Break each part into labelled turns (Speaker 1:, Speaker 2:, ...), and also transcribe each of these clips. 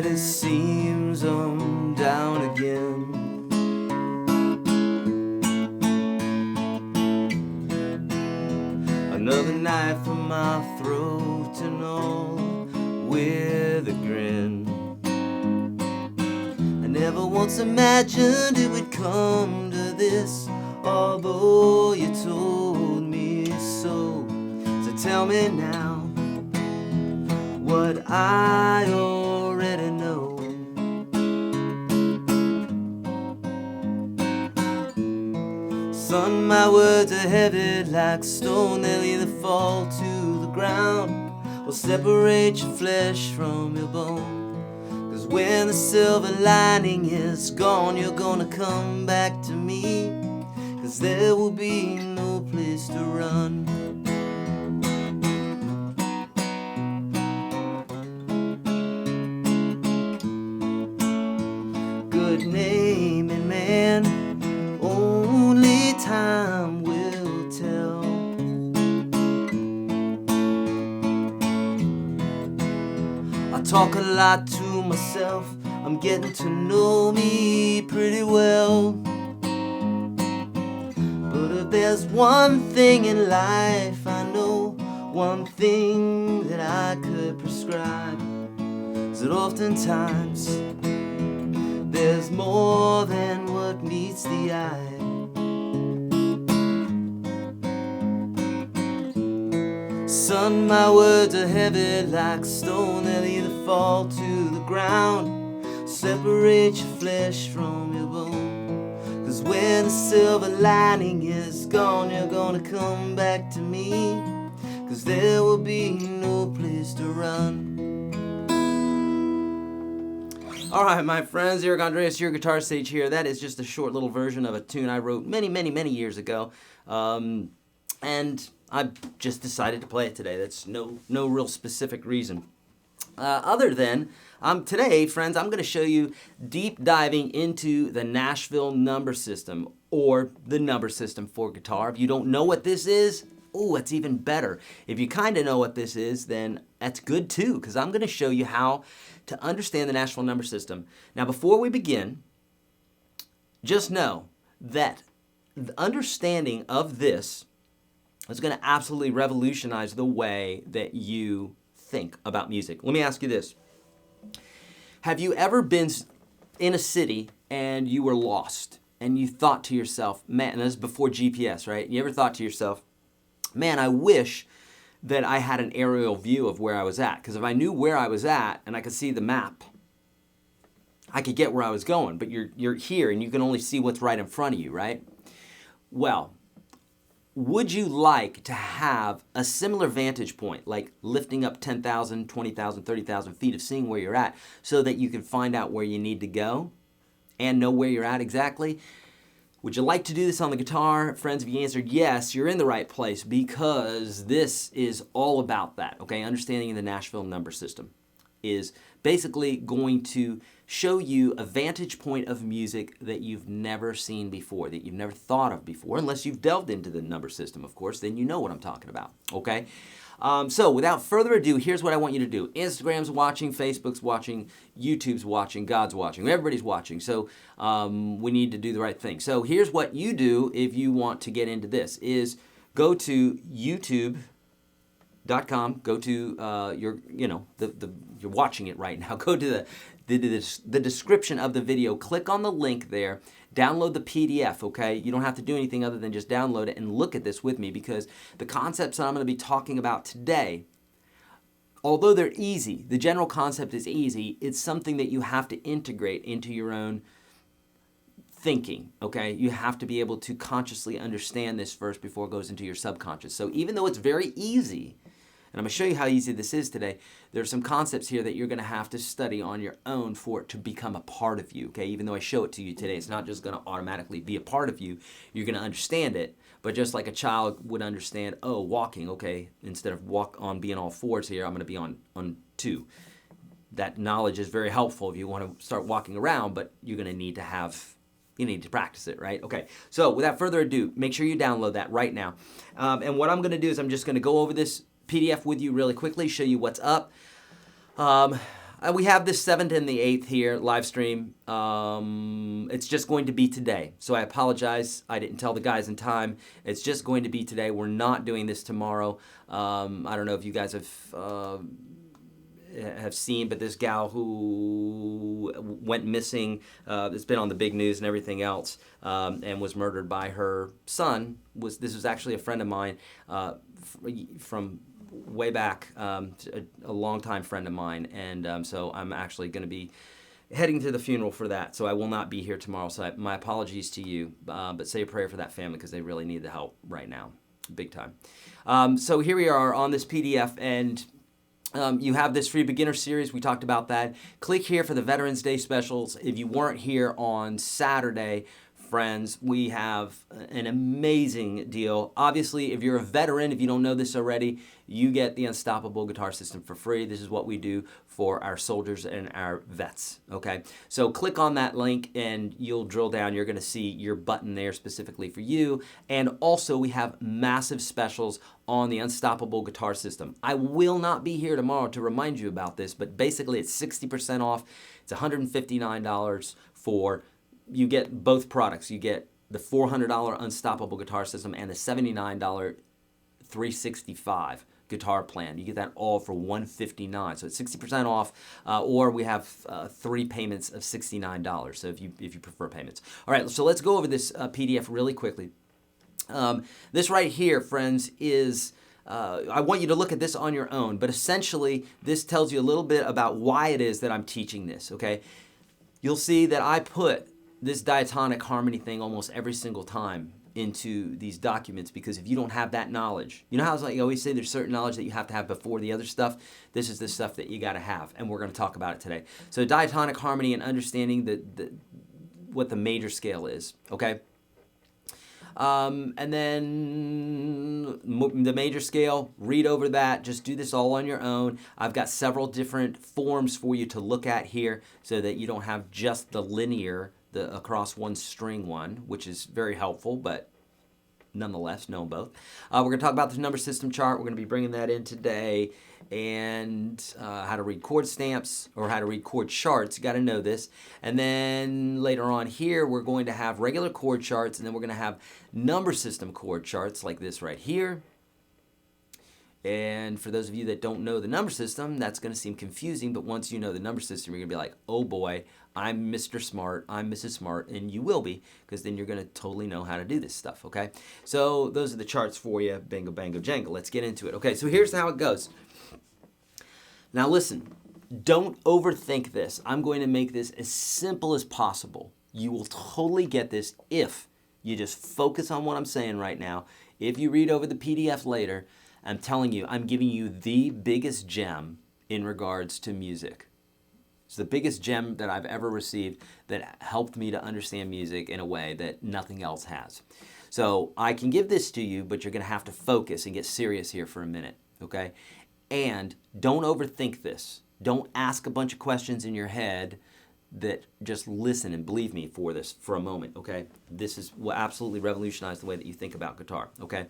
Speaker 1: Yet it seems I'm down again. Another knife in my throat and all with a grin. I never once imagined it would come to this, although you told me so. So tell me now what I already know. Son, my words are heavy like stone. They'll either fall to the ground or separate your flesh from your bone. 'Cause when the silver lining is gone, you're gonna come back to me. 'Cause there will be no place to run. Good naming, man, only time will tell. I talk a lot to myself, I'm getting to know me pretty well. But if there's one thing in life I know, one thing that I could prescribe, is that oftentimes there's more than what meets the eye. Son, my words are heavy like stone. They'll either fall to the ground, separate your flesh from your bone. 'Cause when the silver lining is gone, you're gonna come back to me. 'Cause there will be no place to run. All right, my friends, Eric Andreas, your guitar sage here. That is just a short little version of a tune I wrote many years ago. And I just decided to play it today. That's no real specific reason. Other than, today, friends, I'm going to show you deep diving into the Nashville number system, or the number system for guitar. If you don't know what this is, oh, it's even better. If you kind of know what this is, then that's good too, because I'm going to show you how to understand the Nashville number system. Now, before we begin, just know that the understanding of this is going to absolutely revolutionize the way that you think about music. Let me ask you this. Have you ever been in a city and you were lost and you thought to yourself, man, and this is before GPS, right? You ever thought to yourself, man, I wish that I had an aerial view of where I was at, because if I knew where I was at and I could see the map, I could get where I was going. But you're here and you can only see what's right in front of you, right? Well, would you like to have a similar vantage point, like lifting up 10,000, 20,000, 30,000 feet of seeing where you're at, so that you can find out where you need to go and know where you're at exactly? Would you like to do this on the guitar? Friends, if you answered yes, you're in the right place, because this is all about that, okay? Understanding the Nashville number system is basically going to show you a vantage point of music that you've never seen before, that you've never thought of before, unless you've delved into the number system, of course, then you know what I'm talking about, okay? So without further ado, here's what I want you to do. Instagram's watching, Facebook's watching, YouTube's watching, God's watching, everybody's watching, so we need to do the right thing. So here's what you do if you want to get into this, is go to YouTube.com, go to you're watching it right now. Go to the description of the video. Click on the link there. Download the PDF, okay? You don't have to do anything other than just download it and look at this with me, because the concepts that I'm going to be talking about today, although they're easy, the general concept is easy, it's something that you have to integrate into your own thinking, okay? You have to be able to consciously understand this first before it goes into your subconscious. So even though it's very easy, and I'm going to show you how easy this is today, there's some concepts here that you're going to have to study on your own for it to become a part of you, okay? Even though I show it to you today, it's not just going to automatically be a part of you. You're going to understand it, but just like a child would understand, oh, walking, okay, instead of walk on being all fours here, I'm going to be on two. That knowledge is very helpful if you want to start walking around, but you're going to need to practice it, right? Okay, so without further ado, make sure you download that right now. And what I'm going to do is I'm just going to go over this PDF with you really quickly, show you what's up. I We have this 7th and the 8th here, live stream. It's just going to be today. So I apologize. I didn't tell the guys in time. It's just going to be today. We're not doing this tomorrow. I don't know if you guys have seen, but this gal who went missing, it's been on the big news and everything else, and was murdered by her son. This was actually a friend of mine from way back, a longtime friend of mine, and so I'm actually going to be heading to the funeral for that, so I will not be here tomorrow, so my apologies to you, but say a prayer for that family because they really need the help right now, big time. So here we are on this PDF, and you have this free beginner series. We talked about that. Click here for the Veterans Day specials. If you weren't here on Saturday, friends, we have an amazing deal. Obviously, if you're a veteran, if you don't know this already, you get the Unstoppable Guitar System for free. This is what we do for our soldiers and our vets, okay? So click on that link and you'll drill down. You're gonna see your button there specifically for you. And also we have massive specials on the Unstoppable Guitar System. I will not be here tomorrow to remind you about this, but basically it's 60% off. It's $159 for, you get both products. You get the $400 Unstoppable Guitar System and the $79 365 guitar plan. You get that all for $159. So it's 60% off, or we have 3 payments of $69. So if you prefer payments. All right, so let's go over this PDF really quickly. This right here, friends, is I want you to look at this on your own, but essentially this tells you a little bit about why it is that I'm teaching this, okay? You'll see that I put this diatonic harmony thing almost every single time into these documents, because if you don't have that knowledge, you know how I always say there's certain knowledge that you have to have before the other stuff? This is the stuff that you got to have, and we're going to talk about it today. So diatonic harmony and understanding what the major scale is, okay? And then the major scale, read over that, just do this all on your own. I've got several different forms for you to look at here so that you don't have just the linear, the across one string one, which is very helpful, but nonetheless, know them both. We're going to talk about the number system chart. We're going to be bringing that in today, and how to read chord stamps or how to read chord charts. You got to know this. And then later on here, we're going to have regular chord charts, and then we're going to have number system chord charts like this right here. And for those of you that don't know the number system, that's going to seem confusing, but once you know the number system, you're going to be like, oh boy, I'm Mr. Smart, I'm Mrs. Smart, and you will be, because then you're going to totally know how to do this stuff, okay? So those are the charts for you, bingo, bango, jango. Let's get into it. Okay, so here's how it goes. Now listen, don't overthink this. I'm going to make this as simple as possible. You will totally get this if you just focus on what I'm saying right now. If you read over the PDF later, I'm telling you, I'm giving you the biggest gem in regards to music. It's the biggest gem that I've ever received that helped me to understand music in a way that nothing else has. So I can give this to you, but you're going to have to focus and get serious here for a minute, okay? And don't overthink this. Don't ask a bunch of questions in your head, that just listen and believe me for this for a moment, okay? This is what absolutely revolutionized the way that you think about guitar, okay?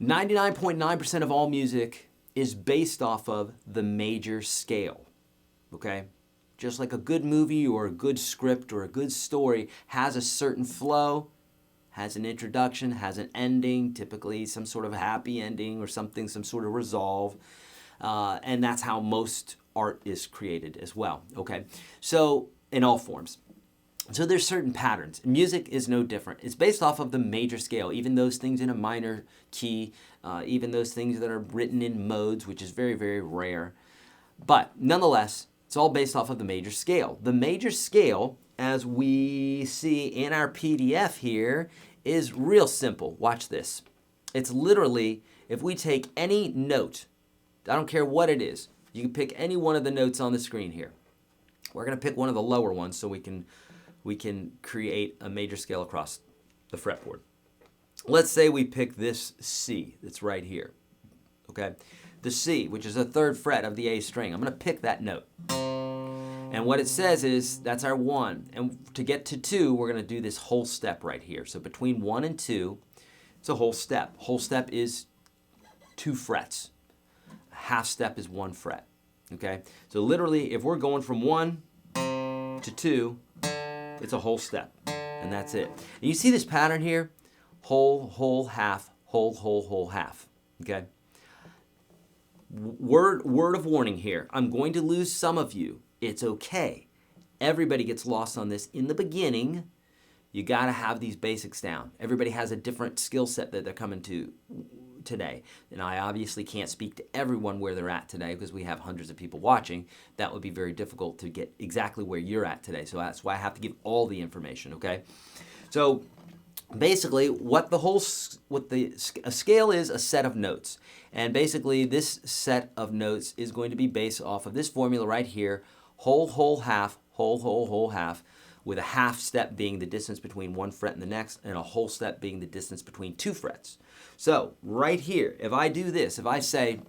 Speaker 1: 99.9% of all music is based off of the major scale, okay? Just like a good movie or a good script or a good story has a certain flow, has an introduction, has an ending, typically some sort of happy ending or something, some sort of resolve, and that's how most art is created as well, okay? So, in all forms. So there's certain patterns. Music is no different. It's based off of the major scale, even those things in a minor key, even those things that are written in modes, which is very, very rare. But nonetheless, it's all based off of the major scale. The major scale, as we see in our PDF here, is real simple. Watch this. It's literally, if we take any note, I don't care what it is, you can pick any one of the notes on the screen here. We're going to pick one of the lower ones so we can create a major scale across the fretboard. Let's say we pick this C that's right here, okay? The C, which is the 3rd fret of the A string. I'm going to pick that note. And what it says is, that's our 1. And to get to 2, we're going to do this whole step right here. So between 1 and 2, it's a whole step. Whole step is 2 frets. A half step is 1 fret, okay? So literally, if we're going from 1 to 2, it's a whole step, and that's it. And you see this pattern here? Whole, whole, half, whole, whole, whole, half, okay? Word of warning here. I'm going to lose some of you. It's okay. Everybody gets lost on this in the beginning. You got to have these basics down. Everybody has a different skill set that they're coming to today. And I obviously can't speak to everyone where they're at today because we have hundreds of people watching. That would be very difficult to get exactly where you're at today. So that's why I have to give all the information, okay? So basically, a scale is a set of notes. And basically, this set of notes is going to be based off of this formula right here, whole, whole, half, whole, whole, whole, half, with a half step being the distance between one fret and the next, and a whole step being the distance between two frets. So right here, if I do this, if I say,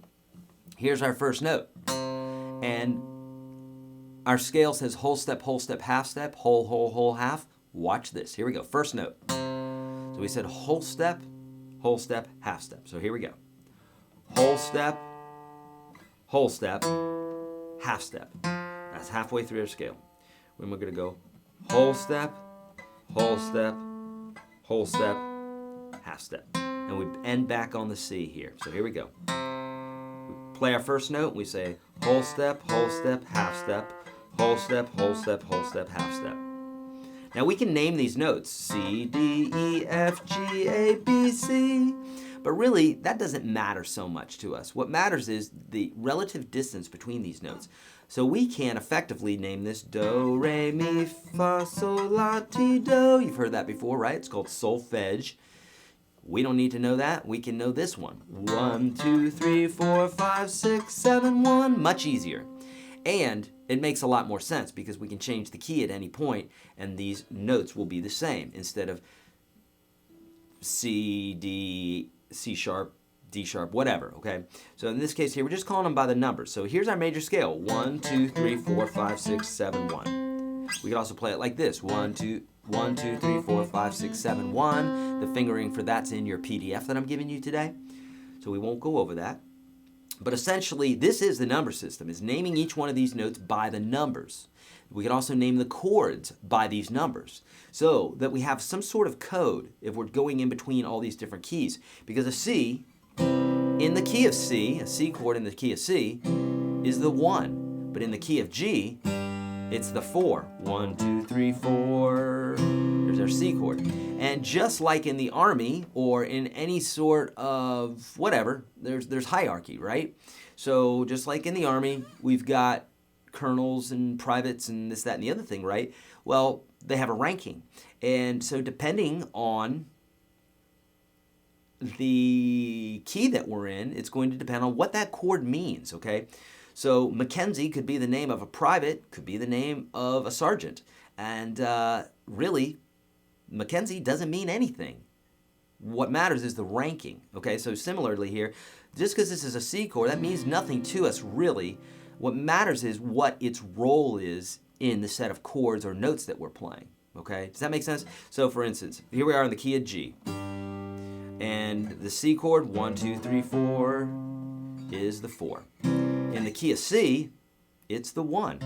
Speaker 1: here's our first note, and our scale says whole step, half step, whole, whole, whole, half, watch this. Here we go, first note. So we said whole step, half step. So here we go. Whole step, half step. That's halfway through our scale. Then we're going to go whole step, half step. And we end back on the C here. So here we go. We play our first note, we say whole step, half step, whole step, half step. Now we can name these notes, C, D, E, F, G, A, B, C, but really that doesn't matter so much to us. What matters is the relative distance between these notes. So we can effectively name this do, re, mi, fa, sol, la, ti, do. You've heard that before, right? It's called solfege. We don't need to know that. We can know this one. 1, 2, 3, 4, 5, 6, 7, 1. Much easier. And it makes a lot more sense because we can change the key at any point and these notes will be the same instead of C, D, C sharp, D sharp, whatever, okay? So in this case here, we're just calling them by the numbers. So here's our major scale, 1, 2, 3, 4, 5, 6, 7, 1. We could also play it like this, 1, 2, 3, 4, 5, 6, 7, 1. The fingering for that's in your PDF that I'm giving you today. So we won't go over that. But essentially, this is the number system, is naming each one of these notes by the numbers. We can also name the chords by these numbers so that we have some sort of code if we're going in between all these different keys. Because a C, in the key of C, a C chord in the key of C, is the 1. But in the key of G, it's the 4. 1, 2, 3, 4. There's our C chord. And just like in the army or in any sort of whatever, there's hierarchy, right? So just like in the army, we've got colonels and privates and this, that, and the other thing, right? Well, they have a ranking. And so depending on the key that we're in, it's going to depend on what that chord means, okay? So Mackenzie could be the name of a private, could be the name of a sergeant. And really, Mackenzie doesn't mean anything. What matters is the ranking, okay? So similarly here, just because this is a C chord, that means nothing to us really. What matters is what its role is in the set of chords or notes that we're playing, okay? Does that make sense? So for instance, here we are in the key of G. And the C chord, 1, 2, 3, 4, is the 4. In the key of C, it's the 1.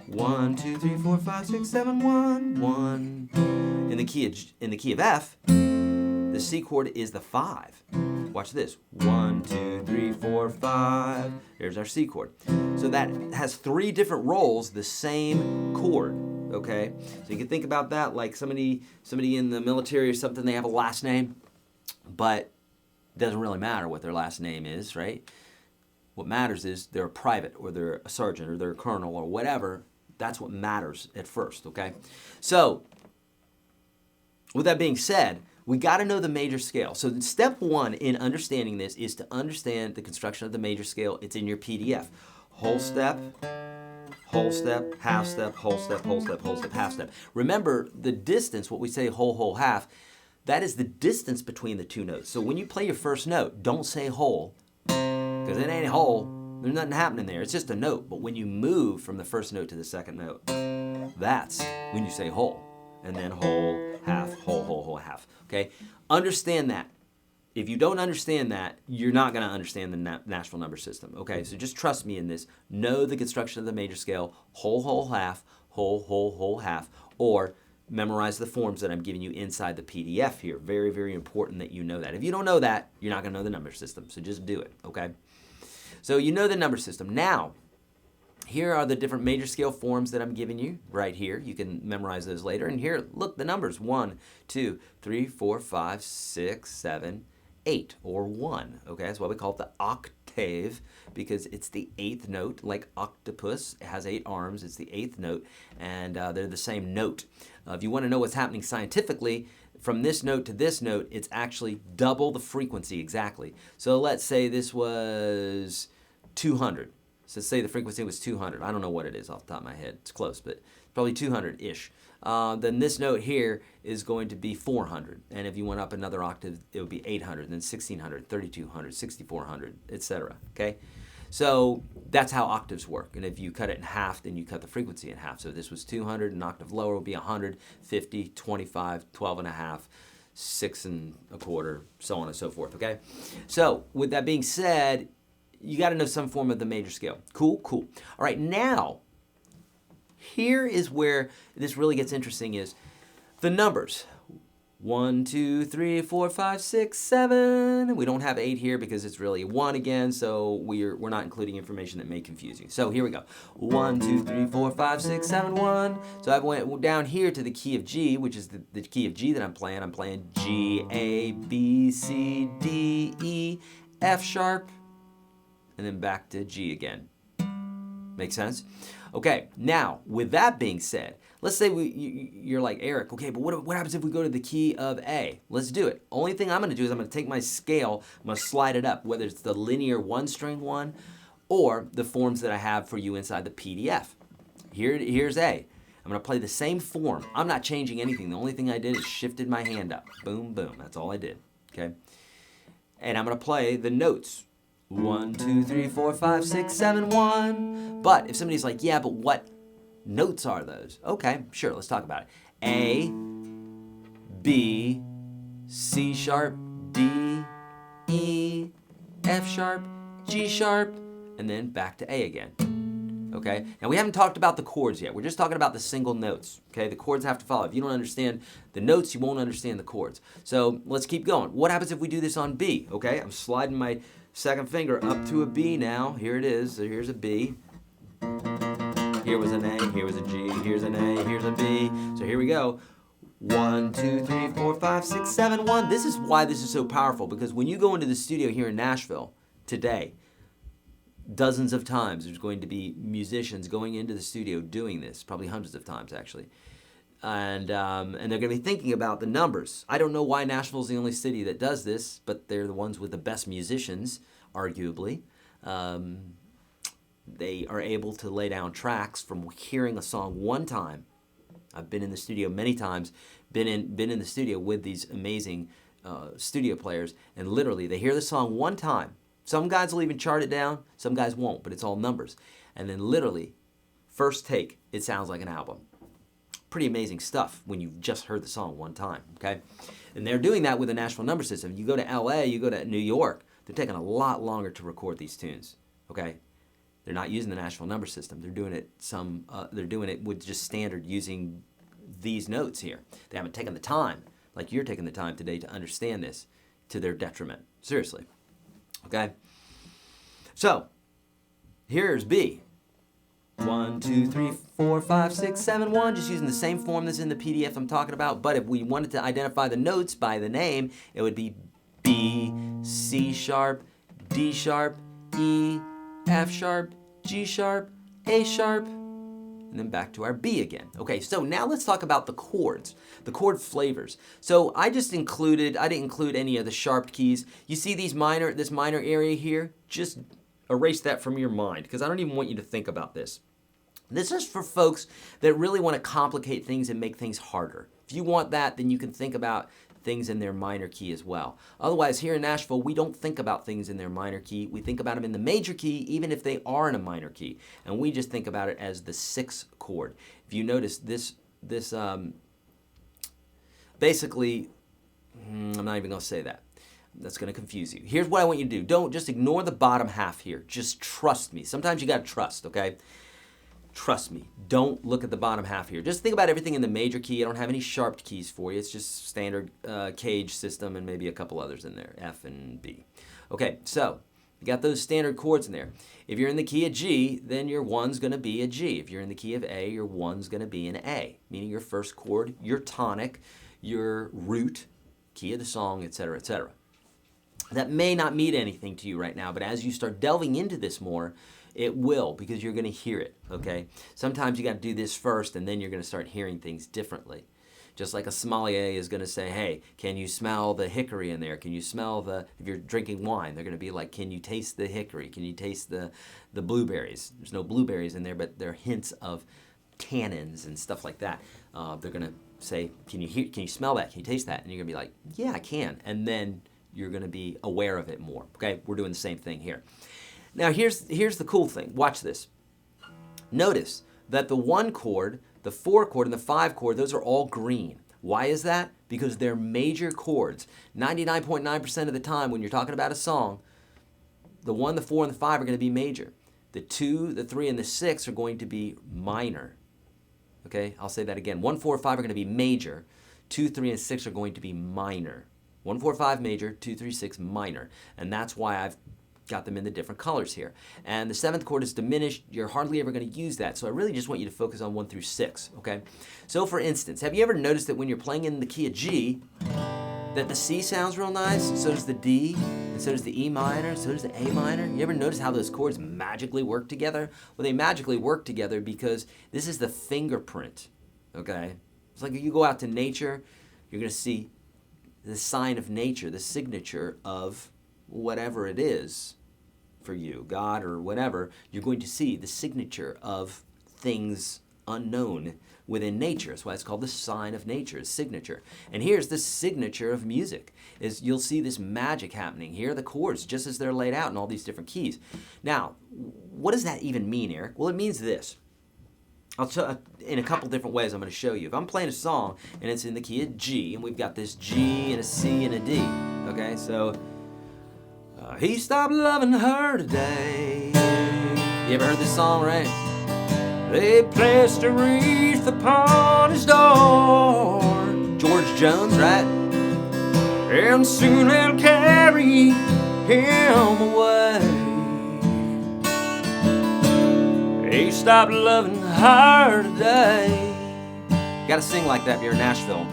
Speaker 1: 1, 2, 3, 4, 5, 6, 7, 1, 1. In the key of F, the C chord is the 5. Watch this. 1, 2, 3, 4, 5. There's our C chord. So that has 3 different roles, the same chord. Okay? So you can think about that like somebody in the military or something, they have a last name, but it doesn't really matter what their last name is, right? What matters is they're a private or they're a sergeant or they're a colonel or whatever. That's what matters at first, okay? So, with that being said, we got to know the major scale. So step 1 in understanding this is to understand the construction of the major scale. It's in your PDF. Whole step, half step, whole step, half step. Remember the distance, what we say whole, half, that is the distance between the two notes. So when you play your first note, don't say whole, because it ain't a whole. There's nothing happening there. It's just a note. But when you move from the first note to the second note, that's when you say whole. And then whole, half, whole, half. Okay? Understand that. if you don't understand that, you're not going to understand the Nashville number system. Okay, so just trust me in this. Know the construction of the major scale, whole, whole, half, whole, whole, whole, half, or memorize the forms that I'm giving you inside the PDF here. Very, very important that you know that. If you don't know that, you're not going to know the number system, so just do it, okay? So you know the number system. Now, here are the different major scale forms that I'm giving you right here. You can memorize those later. And here, look, the numbers. 1, 2, 3, 4, 5, 6, 7, 8, or 1. Okay, that's why we call it the octave, because it's the 8th note, like octopus. It has 8 arms. It's the 8th note, and they're the same note. If you want to know what's happening scientifically, from this note to this note, it's actually double the frequency exactly. So let's say this was 200. So say the frequency was 200. I don't know what it is off the top of my head. It's close, but probably 200-ish. Then this note here is going to be 400. And if you went up another octave, it would be 800, then 1600, 3200, 6400, etc. Okay? So that's how octaves work. And if you cut it in half, then you cut the frequency in half. So if this was 200, an octave lower would be 100, 50, 25, 12 and a half, 6 and a quarter, so on and so forth. Okay? So with that being said, you got to know some form of the major scale. Cool, cool. All right, now, here is where this really gets interesting is the numbers. 1, 2, 3, 4, 5, 6, 7. We don't have 8 here because it's really 1 again, so we're not including information that may confuse you. So here we go. 1, 2, 3, 4, 5, 6, 7, 1. So I went down here to the key of G, which is the key of G that I'm playing. I'm playing G, A, B, C, D, E, F sharp, and then back to G again. Make sense? Okay, now, with that being said, let's say you're like, Eric, okay, but what happens if we go to the key of A? Let's do it. Only thing I'm going to do is I'm going to take my scale, I'm going to slide it up, whether it's the linear 1-string one or the forms that I have for you inside the PDF. Here's A. I'm going to play the same form. I'm not changing anything. The only thing I did is shifted my hand up. Boom, boom. That's all I did, okay? And I'm going to play the notes. 1, 2, 3, 4, 5, 6, 7, 1. But if somebody's like, yeah, but what notes are those? Okay, sure, let's talk about it. A, B, C sharp, D, E, F sharp, G sharp, and then back to A again. Okay, now we haven't talked about the chords yet. We're just talking about the single notes. Okay, the chords have to follow. If you don't understand the notes, you won't understand the chords. So let's keep going. What happens if we do this on B? Okay, I'm sliding my second finger up to a B now. Here it is. So here's a B. Here was an A. Here was a G. Here's an A. Here's a B. So here we go. 1, 2, 3, 4, 5, 6, 7, 1. This is why this is so powerful, because when you go into the studio here in Nashville today, dozens of times there's going to be musicians going into the studio doing this, probably hundreds of times actually. And they're going to be thinking about the numbers. I don't know why Nashville's the only city that does this, but they're the ones with the best musicians, arguably. They are able to lay down tracks from hearing a song one time. I've been in the studio many times, been in the studio with these amazing studio players, and literally they hear the song one time. Some guys will even chart it down, some guys won't, but it's all numbers. And then literally, first take, it sounds like an album. Pretty amazing stuff when you've just heard the song one time, okay? And they're doing that with the Nashville number system. You go to LA, you go to New York, they're taking a lot longer to record these tunes, okay? They're not using the Nashville number system. They're doing it with just standard using these notes here. They haven't taken the time, like you're taking the time today, to understand this to their detriment. Seriously, okay? So, here's B. 1, 2, 3, 4, 5, 6, 7, 1, just using the same form that's in the PDF I'm talking about. But if we wanted to identify the notes by the name, it would be B, C sharp, D sharp, E, F sharp, G sharp, A sharp, and then back to our B again. Okay, so now let's talk about the chords, the chord flavors. So I didn't include any of the sharp keys. You see this minor area here? Just erase that from your mind, because I don't even want you to think about this. This is for folks that really want to complicate things and make things harder. If you want that, then you can think about things in their minor key as well. Otherwise, here in Nashville, we don't think about things in their minor key. We think about them in the major key, even if they are in a minor key. And we just think about it as the 6th chord. If you notice this basically, I'm not even going to say that. That's going to confuse you. Here's what I want you to do. Don't just ignore the bottom half here. Just trust me. Sometimes you got to trust, okay? Trust me. Don't look at the bottom half here. Just think about everything in the major key. I don't have any sharp keys for you. It's just standard cage system and maybe a couple others in there, F and B. Okay, so you got those standard chords in there. If you're in the key of G, then your 1's going to be a G. If you're in the key of A, your 1's going to be an A, meaning your first chord, your tonic, your root, key of the song, etc., etc. That may not mean anything to you right now, but as you start delving into this more, it will, because you're going to hear it, okay? Sometimes you got to do this first, and then you're going to start hearing things differently. Just like a sommelier is going to say, hey, can you smell the hickory in there? Can you smell if you're drinking wine, they're going to be like, can you taste the hickory? Can you taste the blueberries? There's no blueberries in there, but there are hints of tannins and stuff like that. They're going to say, can you smell that? Can you taste that? And you're going to be like, yeah, I can. And then you're going to be aware of it more, okay? We're doing the same thing here. Now, here's the cool thing. Watch this. Notice that the 1 chord, the 4 chord, and the 5 chord, those are all green. Why is that? Because they're major chords. 99.9% of the time when you're talking about a song, the 1, the 4, and the 5 are going to be major. The 2, the 3, and the 6 are going to be minor. Okay, I'll say that again. 1, 4, 5 are going to be major. 2, 3, and 6 are going to be minor. 1, 4, 5 major, 2, 3, 6 minor. And that's why I've got them in the different colors here. And the 7th chord is diminished. You're hardly ever going to use that. So I really just want you to focus on 1 through 6, okay? So for instance, have you ever noticed that when you're playing in the key of G, that the C sounds real nice, so does the D, and so does the E minor, so does the A minor? You ever notice how those chords magically work together? Well, they magically work together because this is the fingerprint, okay? It's like if you go out to nature, you're going to see the sign of nature, the signature of whatever it is for you, God or whatever. You're going to see the signature of things unknown within nature. That's why it's called the sign of nature, signature. And here's the signature of music. Is you'll see this magic happening. Here are the chords just as they're laid out in all these different keys. Now, what does that even mean, Eric? Well, it means this. I'll tell in a couple different ways I'm going to show you. If I'm playing a song and it's in the key of G, and we've got this G and a C and a D, okay? So, he stopped loving her today. You ever heard this song, right? They placed a wreath upon his door. George Jones, right? And soon they'll carry him away. He stopped loving her today. You gotta sing like that if you're in Nashville.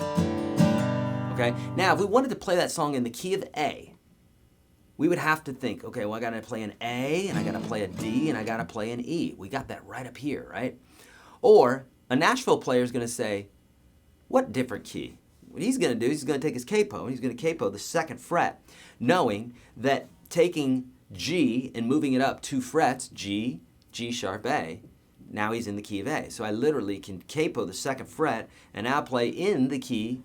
Speaker 1: Okay? Now, if we wanted to play that song in the key of A, we would have to think, okay, well, I gotta play an A, and I gotta play a D, and I gotta play an E. We got that right up here, right? Or a Nashville player is gonna say, what different key? What he's gonna do is he's gonna take his capo, and he's gonna capo the 2nd fret, knowing that taking G and moving it up 2 frets, G, G sharp A, now he's in the key of A. So I literally can capo the 2nd fret and now play in the key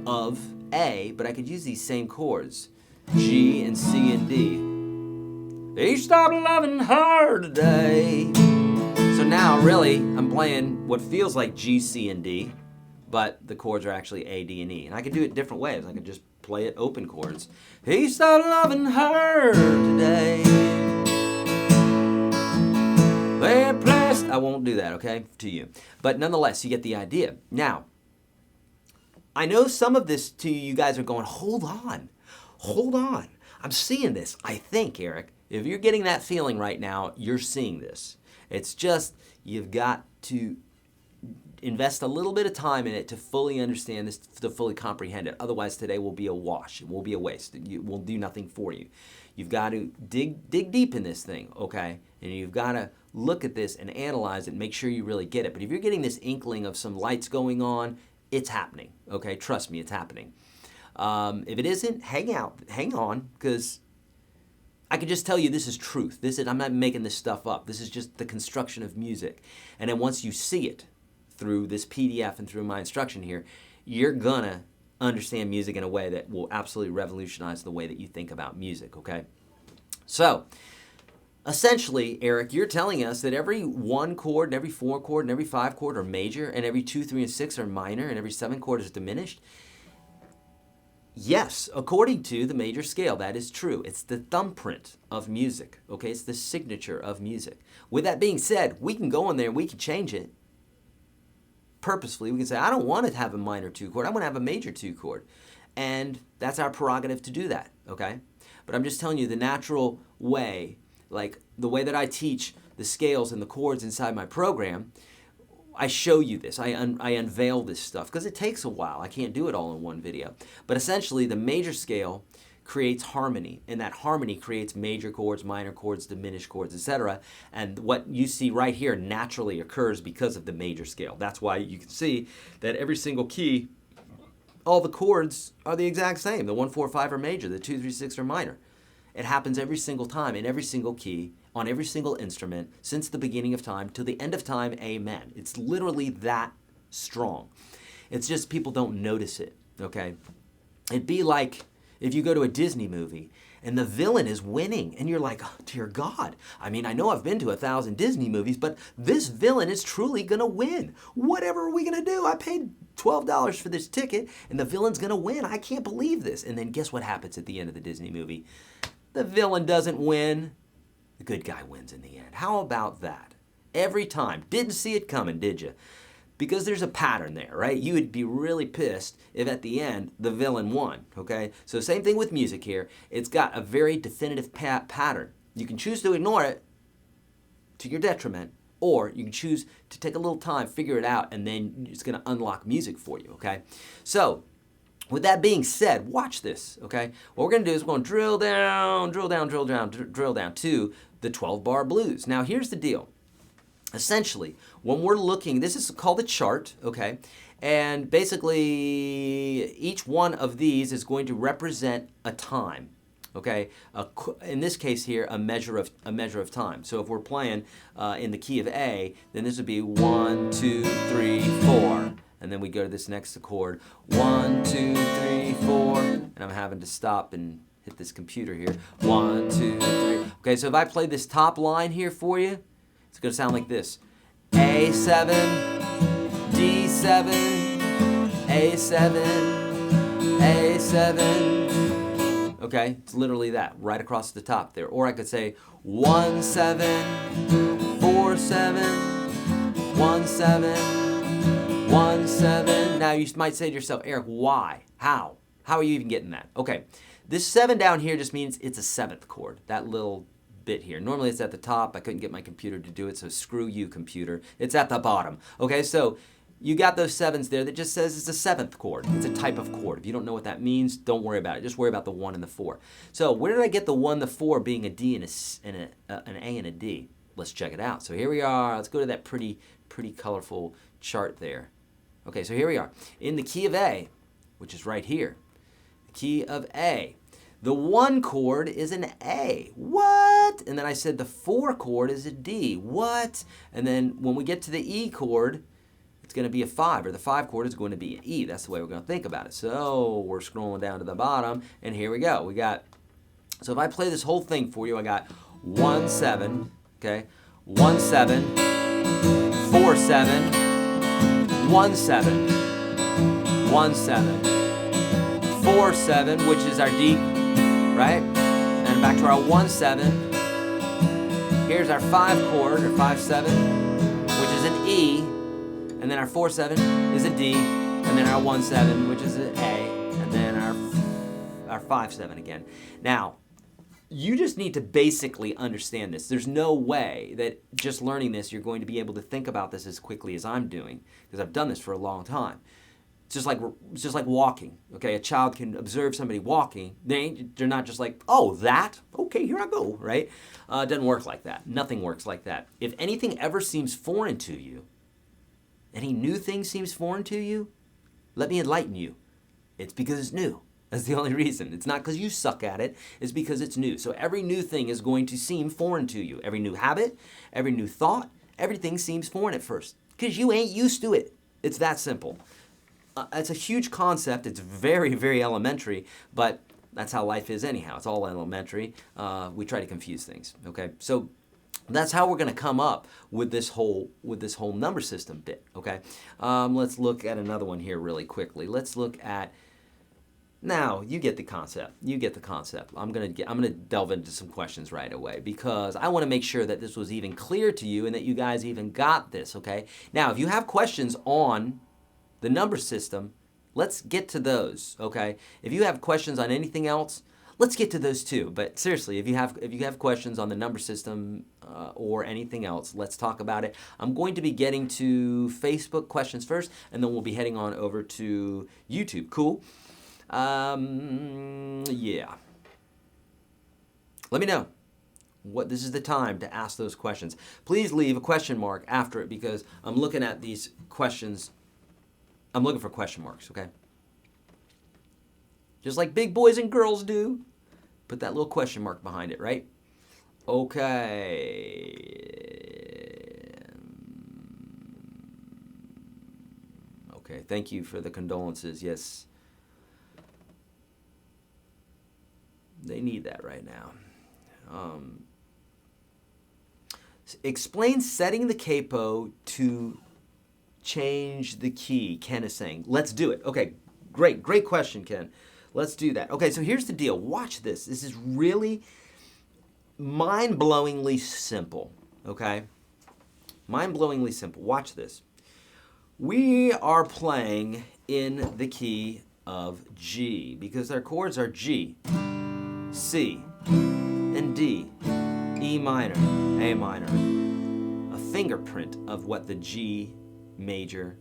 Speaker 1: of A, but I could use these same chords, G and C and D. He stopped loving her today. So now really I'm playing what feels like G, C, and D, but the chords are actually A, D, and E. And I could do it different ways. I could just play it open chords. He stopped loving her today. I won't do that, okay, to you. But nonetheless, you get the idea. Now, I know some of this to you guys are going, hold on. I'm seeing this. I think, Eric, if you're getting that feeling right now, you're seeing this. It's just you've got to invest a little bit of time in it to fully understand this, to fully comprehend it. Otherwise, today will be a wash. It will be a waste. It will do nothing for you. You've got to dig deep in this thing, okay? And you've got to look at this and analyze it and make sure you really get it. But if you're getting this inkling of some lights going on, it's happening, okay? Trust me, it's happening. If it isn't, hang on, because I can just tell you this is truth. I'm not making this stuff up. This is just the construction of music. And then once you see it through this PDF and through my instruction here, you're gonna understand music in a way that will absolutely revolutionize the way that you think about music, okay? So, essentially, Eric, you're telling us that every 1 chord and every 4 chord and every 5 chord are major, and every 2, 3, and 6 are minor, and every 7 chord is diminished. Yes, according to the major scale, that is true. It's the thumbprint of music, okay? It's the signature of music. With that being said, we can go in there and we can change it purposefully. We can say, I don't want to have a minor 2 chord. I want to have a major 2 chord. And that's our prerogative to do that, okay? But I'm just telling you the natural way, like the way that I teach the scales and the chords inside my program, I show you this. I unveil this stuff because it takes a while. I can't do it all in one video. But essentially, the major scale creates harmony, and that harmony creates major chords, minor chords, diminished chords, etc. And what you see right here naturally occurs because of the major scale. That's why you can see that every single key, all the chords are the exact same. The 1, 4, 5 are major. The 2, 3, 6 are minor. It happens every single time in every single key, on every single instrument, since the beginning of time till the end of time, amen. It's literally that strong. It's just people don't notice it, okay? It'd be like if you go to a Disney movie and the villain is winning and you're like, oh, dear God. I mean, I know I've been to 1,000 Disney movies, but this villain is truly gonna win. Whatever are we gonna do? I paid $12 for this ticket and the villain's gonna win. I can't believe this. And then guess what happens at the end of the Disney movie? The villain doesn't win. The good guy wins in the end. How about that? Every time. Didn't see it coming, did you? Because there's a pattern there, right? You would be really pissed if at the end the villain won, okay? So same thing with music here. It's got a very definitive pattern. You can choose to ignore it to your detriment, or you can choose to take a little time, figure it out, and then it's going to unlock music for you, okay? So with that being said, watch this, okay? What we're going to do is we're going to drill down to the 12-bar blues. Now, here's the deal. Essentially, when we're looking, this is called a chart, okay? And basically, each one of these is going to represent a time, okay? In this case here, a measure of time. So if we're playing in the key of A, then this would be 1, 2, 3, 4. And then we go to this next chord, 1, 2, 3, 4, and I'm having to stop and hit this computer here. 1, 2, 3. Okay, so if I play this top line here for you, it's going to sound like this. A7, D7, A7, A7. Okay, it's literally that, right across the top there. Or I could say 1, 7, 4, 7, 1, 7. 1, 7. Now you might say to yourself, Eric, why? How? How are you even getting that? Okay, this 7 down here just means it's a 7th chord, that little bit here. Normally it's at the top. I couldn't get my computer to do it, so screw you, computer. It's at the bottom. Okay, so you got those 7s there that just says it's a 7th chord. It's a type of chord. If you don't know what that means, don't worry about it. Just worry about the 1 and the 4. So where did I get the 1, the 4 being a D and an A and a D? Let's check it out. So here we are. Let's go to that pretty colorful chart there. Okay, so here we are. In the key of A, which is right here, the key of A, the 1 chord is an A. What? And then I said the 4 chord is a D. What? And then when we get to the E chord, it's going to be a 5, or the 5 chord is going to be an E. That's the way we're going to think about it. So we're scrolling down to the bottom, and here we go. So if I play this whole thing for you, I got 1, 7, okay, 1, 7, 4, 7, 1, 7, 1, 7, 4, 7, which is our D, right? And back to our 1, 7. Here's our 5 chord, or 5, 7, which is an E. And then our 4, 7 is a D. And then our 1, 7, which is an A. And then our 5, 7 again. Now, you just need to basically understand this. There's no way that just learning this, you're going to be able to think about this as quickly as I'm doing, because I've done this for a long time. It's just like walking. Okay, a child can observe somebody walking. They're not just like, oh, that? Okay, here I go, right? It doesn't work like that. Nothing works like that. If anything ever seems foreign to you, any new thing seems foreign to you, let me enlighten you. It's because it's new. That's the only reason. It's not because you suck at it. It's because it's new. So every new thing is going to seem foreign to you. Every new habit, every new thought, everything seems foreign at first because you ain't used to it. It's that simple. It's a huge concept. It's very, very elementary, but that's how life is anyhow. It's all elementary. We try to confuse things, okay? So that's how we're going to come up with this whole number system bit, okay? Let's look at another one here really quickly. Let's look at Now, you get the concept. You get the concept. I'm gonna delve into some questions right away because I want to make sure that this was even clear to you and that you guys even got this, okay? Now, if you have questions on the number system, let's get to those, okay? If you have questions on anything else, let's get to those too. But seriously, if you have questions on the number system or anything else, let's talk about it. I'm going to be getting to Facebook questions first, and then we'll be heading on over to YouTube. Cool? Yeah. Let me know. This is the time to ask those questions. Please leave a question mark after it because I'm looking at these questions. I'm looking for question marks, okay? Just like big boys and girls do. Put that little question mark behind it, right? Okay. Okay, thank you for the condolences. Yes. They need that right now. Explain setting the capo to change the key, Ken is saying. Let's do it. Okay, great question, Ken. Let's do that. Okay, so here's the deal. Watch this. This is really mind-blowingly simple, okay? Mind-blowingly simple. Watch this. We are playing in the key of G because our chords are G, C, and D, E minor, A minor, a fingerprint of what the G major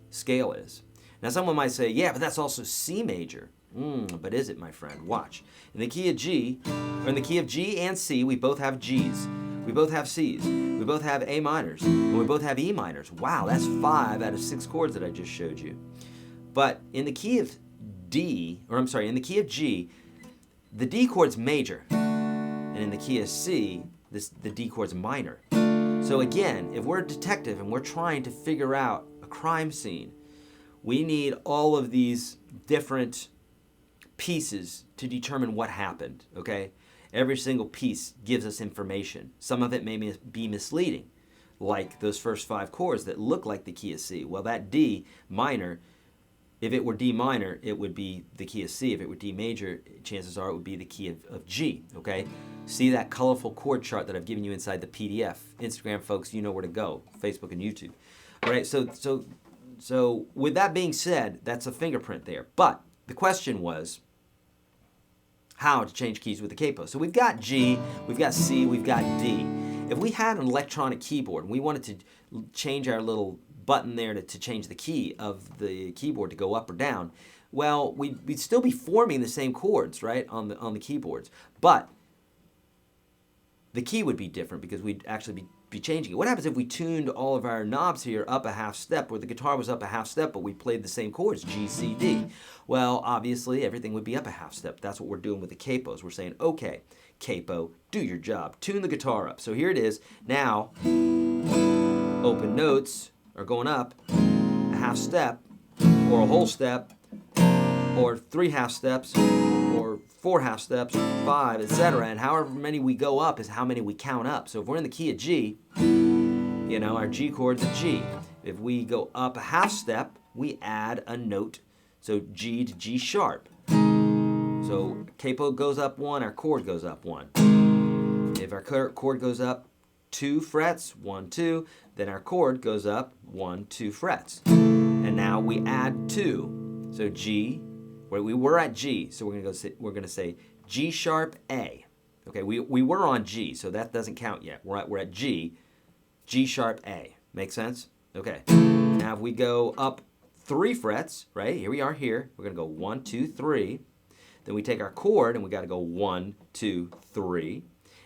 Speaker 1: scale is. Now someone might say, yeah, but that's also C major. But is it, my friend? Watch. In the key of G, or in the key of G and C, we both have Gs. We both have Cs. We both have A minors. And we both have E minors. Wow, that's 5 out of 6 chords that I just showed you. But in the key of in the key of G, the D chord's major. And in the key of C, the D chord's minor. So again, if we're a detective and we're trying to figure out a crime scene, we need all of these different pieces to determine what happened, okay? Every single piece gives us information. Some of it may be misleading, like those first 5 chords that look like the key of C. Well, that D minor, if it were D minor, it would be the key of C. If it were D major, chances are it would be the key of G, okay? See that colorful chord chart that I've given you inside the PDF. Instagram folks, you know where to go. Facebook and YouTube. All right, so with that being said, that's a fingerprint there. But the question was how to change keys with the capo. So we've got G, we've got C, we've got D. If we had an electronic keyboard and we wanted to change our little button there to change the key of the keyboard to go up or down, well, we'd still be forming the same chords, right, on the keyboards. But the key would be different because we'd actually be changing it. What happens if we tuned all of our knobs here up a half step, where the guitar was up a half step, but we played the same chords, G, C, D? Well, obviously, everything would be up a half step. That's what we're doing with the capos. We're saying, okay, capo, do your job. Tune the guitar up. So here it is. Now, open notes are going up a half step, or a whole step, or 3 half steps, or 4 half steps, 5, etc. And however many we go up is how many we count up. So if we're in the key of G, you know, our G chord's a G. If we go up a half step, we add a note. So G to G sharp. So capo goes up 1, our chord goes up 1. If our chord goes up 2 frets, 1, 2, then our chord goes up 1, 2 frets. And now we add 2. So G, where we were at G, so we're gonna say G sharp A. Okay, we were on G, so that doesn't count yet. We're at G, G sharp A. Make sense? Okay. Now if we go up 3 frets, right? Here we are here. We're gonna go 1, 2, 3. Then we take our chord and we gotta go 1, 2, 3.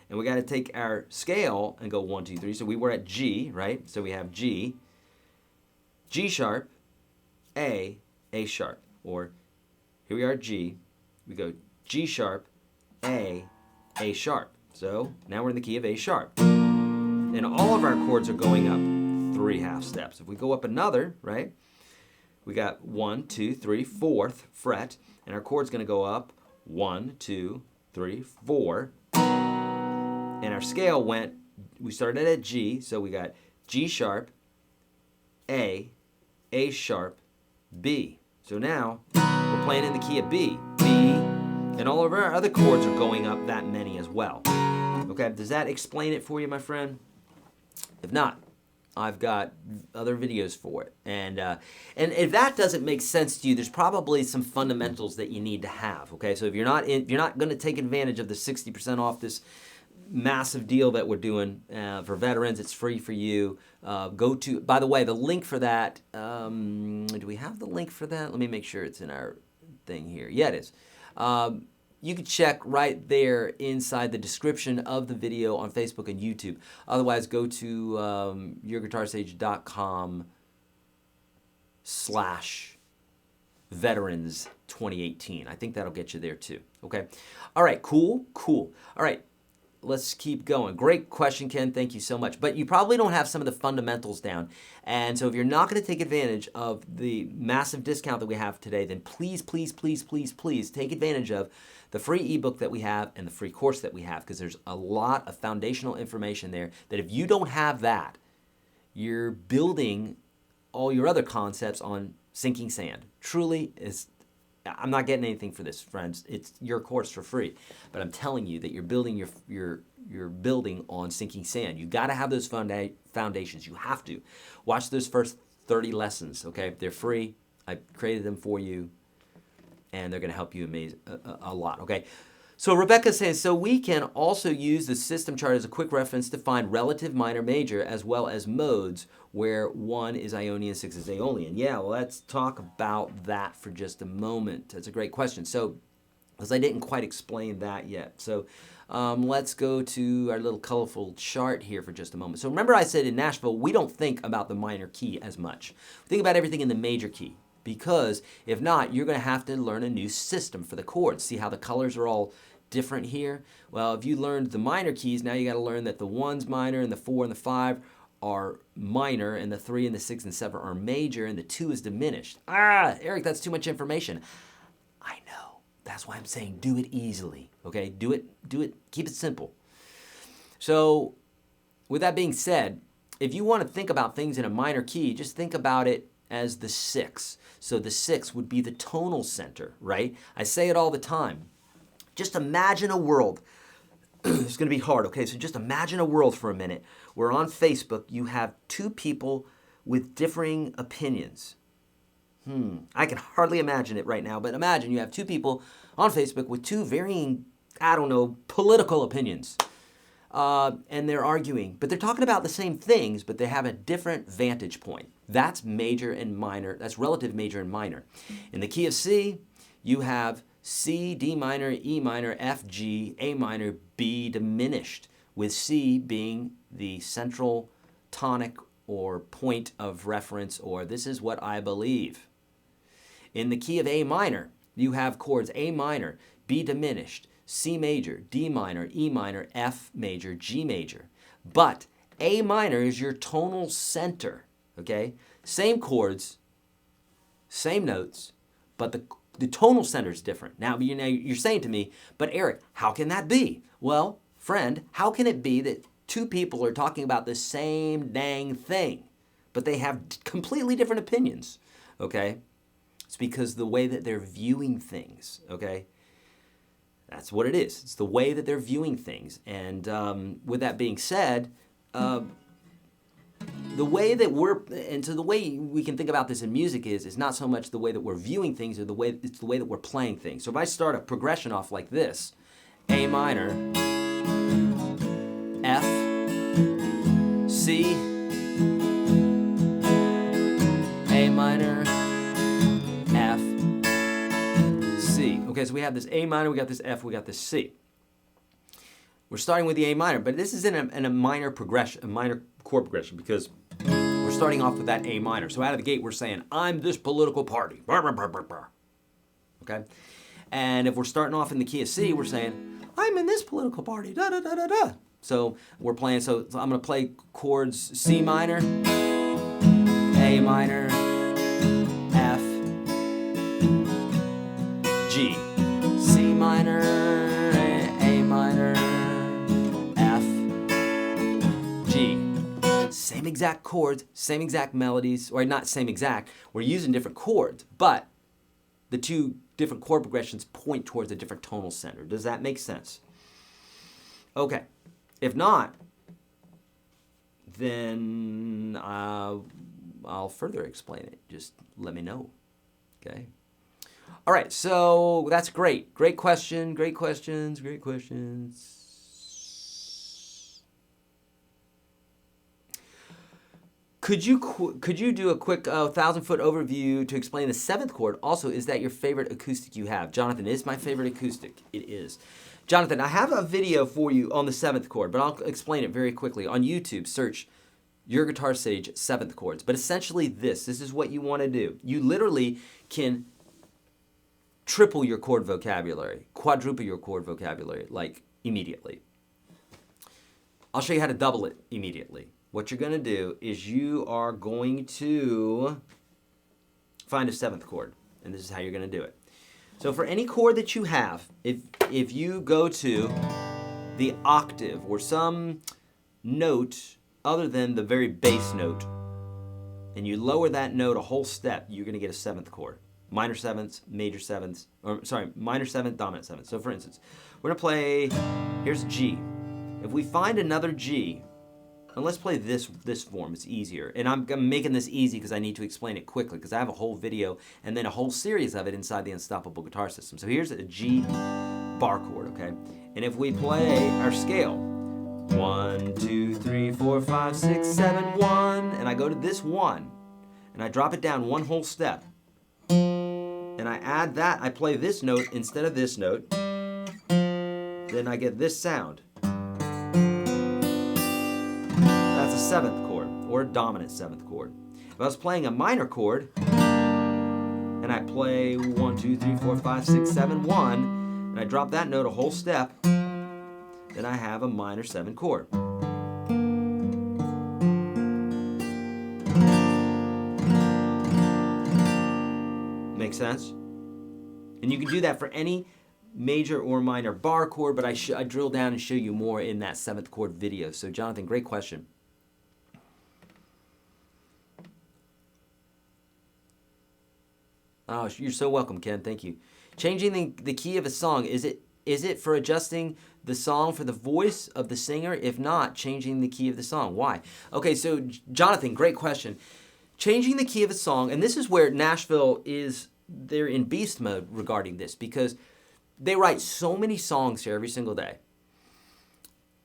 Speaker 1: And we gotta take our scale and go 1, 2, 3. So we were at G, right? So we have G, G sharp, A sharp. Or here we are at G, we go G sharp, A sharp. So now we're in the key of A sharp. And all of our chords are going up 3 half steps. If we go up another, right, we got 1, 2, 3, 4th fret, and our chord's gonna go up 1, 2, 3, 4. And our scale we started at G, so we got G sharp, A sharp, B. So now we're playing in the key of B. B, And all of our other chords are going up that many as well. Okay, does that explain it for you, my friend? If not, I've got other videos for it. And if that doesn't make sense to you, there's probably some fundamentals that you need to have. Okay, so if you're not going to take advantage of the 60% off this massive deal that we're doing for veterans, it's free for you. Go to, by the way, the link for that. Do we have the link for that? Let me make sure it's in our thing here. Yeah, it is. You can check right there inside the description of the video on Facebook and YouTube. Otherwise, go to YourGuitarSage.com/veterans2018. I think that'll get you there too. Okay. All right. Cool. All right. Let's keep going. Great question, Ken. Thank you so much. But you probably don't have some of the fundamentals down. And so if you're not going to take advantage of the massive discount that we have today, then please take advantage of the free ebook that we have and the free course that we have, because there's a lot of foundational information there that if you don't have that, you're building all your other concepts on sinking sand. Truly, I'm not getting anything for this, friends. It's your course for free, but I'm telling you that you're building you're building on sinking sand. You got to have those foundations. You have to watch those first 30 lessons. Okay, they're free. I created them for you, and they're going to help you a lot. Okay. So Rebecca says, so we can also use the system chart as a quick reference to find relative minor major as well as modes where 1 is Ionian, 6 is Aeolian. Yeah, well, let's talk about that for just a moment. That's a great question. So, because I didn't quite explain that yet. So let's go to our little colorful chart here for just a moment. So remember I said in Nashville, we don't think about the minor key as much. We think about everything in the major key. Because if not, you're going to have to learn a new system for the chords. See how the colors are all different here? Well, if you learned the minor keys, now you got to learn that the 1's minor and the 4 and the 5 are minor, and the 3 and the 6 and 7 are major, and the 2 is diminished. Eric, that's too much information. I know. That's why I'm saying do it easily. Okay? Do it. Keep it simple. So, with that being said, if you want to think about things in a minor key, just think about it as the 6. So the 6 would be the tonal center, right? I say it all the time. Just imagine a world. It's going to be hard, okay? So just imagine a world for a minute where on Facebook you have two people with differing opinions. I can hardly imagine it right now, but imagine you have two people on Facebook with two varying, political opinions. And they're arguing, but they're talking about the same things, but they have a different vantage point. That's major and minor. That's relative major and minor. In the key of C, you have C, D minor, E minor, F, G, A minor, B diminished, with C being the central tonic or point of reference, or this is what I believe. In the key of A minor, you have chords A minor, B diminished, C major, D minor, E minor, F major, G major. But A minor is your tonal center, okay? Same chords, same notes, but the tonal center is different. Now, you're saying to me, but Eric, how can that be? Well, friend, how can it be that two people are talking about the same dang thing, but they have completely different opinions, okay? It's because the way that they're viewing things, okay? That's what it is. It's the way that they're viewing things. And with that being said, the way that the way we can think about this in music is not so much the way that we're viewing things, it's the way that we're playing things. So if I start a progression off like this, A minor, F, C, A minor, F, C. Okay, so we have this A minor, we got this F, we got this C. We're starting with the A minor, but this is in a minor progression, a minor chord progression, because we're starting off with that A minor. So out of the gate, we're saying, I'm this political party. Okay? And if we're starting off in the key of C, we're saying, I'm in this political party. Da, da, da, da, da. So we're playing, so I'm going to play chords C minor, A minor, F, G, C minor, A minor, F, G. Same exact chords, same exact melodies, or not same exact. We're using different chords, but the two different chord progressions point towards a different tonal center. Does that make sense? Okay. If not, then I'll further explain it. Just let me know. Okay. All right, so that's great. Great question, great questions, great questions. Could you do a quick 1,000-foot overview to explain the 7th chord? Also, is that your favorite acoustic you have? Jonathan, is my favorite acoustic. It is. Jonathan, I have a video for you on the 7th chord, but I'll explain it very quickly. On YouTube, search YourGuitarSage 7th chords. But essentially this is what you want to do. You literally can triple your chord vocabulary, quadruple your chord vocabulary, like immediately. I'll show you how to double it immediately. What you're going to do is you are going to find a 7th chord, and this is how you're going to do it. So for any chord that you have, if you go to the octave or some note other than the very bass note, and you lower that note a whole step, you're going to get a 7th chord. Minor 7ths, major 7ths, or sorry, minor 7th, dominant 7th. So for instance, we're going to play, here's G. If we find another G, and let's play this form, it's easier. And I'm making this easy because I need to explain it quickly because I have a whole video and then a whole series of it inside the Unstoppable Guitar System. So here's a G bar chord, okay? And if we play our scale, 1, 2, 3, 4, 5, 6, 7, 1, and I go to this 1, and I drop it down one whole step, and I add that, I play this note instead of this note, then I get this sound. That's a 7th chord, or a dominant 7th chord. If I was playing a minor chord, and I play 1, 2, 3, 4, 5, 6, 7, 1, and I drop that note a whole step, then I have a minor 7 chord. Make sense? And you can do that for any major or minor bar chord, but I drill down and show you more in that 7th chord video. So Jonathan, great question. Oh, you're so welcome, Ken. Thank you. Changing the key of a song, is it for adjusting the song for the voice of the singer? If not, changing the key of the song. Why? Okay, so Jonathan, great question. Changing the key of a song, and this is where Nashville they're in beast mode regarding this because they write so many songs here every single day.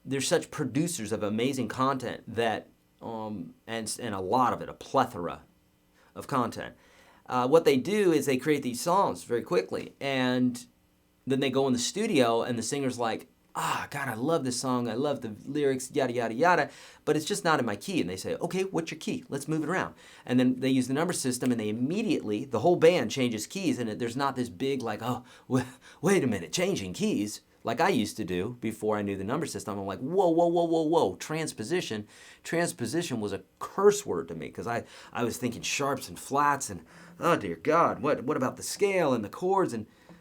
Speaker 1: They're such producers of amazing content that, and a lot of it, a plethora of content. What they do is they create these songs very quickly, and then they go in the studio, and the singer's like, God, I love this song, I love the lyrics, yada, yada, yada, but it's just not in my key. And they say, okay, what's your key? Let's move it around. And then they use the number system, and they immediately, the whole band changes keys, and there's not this big, like, wait a minute, changing keys, like I used to do before I knew the number system. I'm like, whoa, transposition. Transposition was a curse word to me, because I was thinking sharps and flats, and oh dear God, what about the scale and the chords?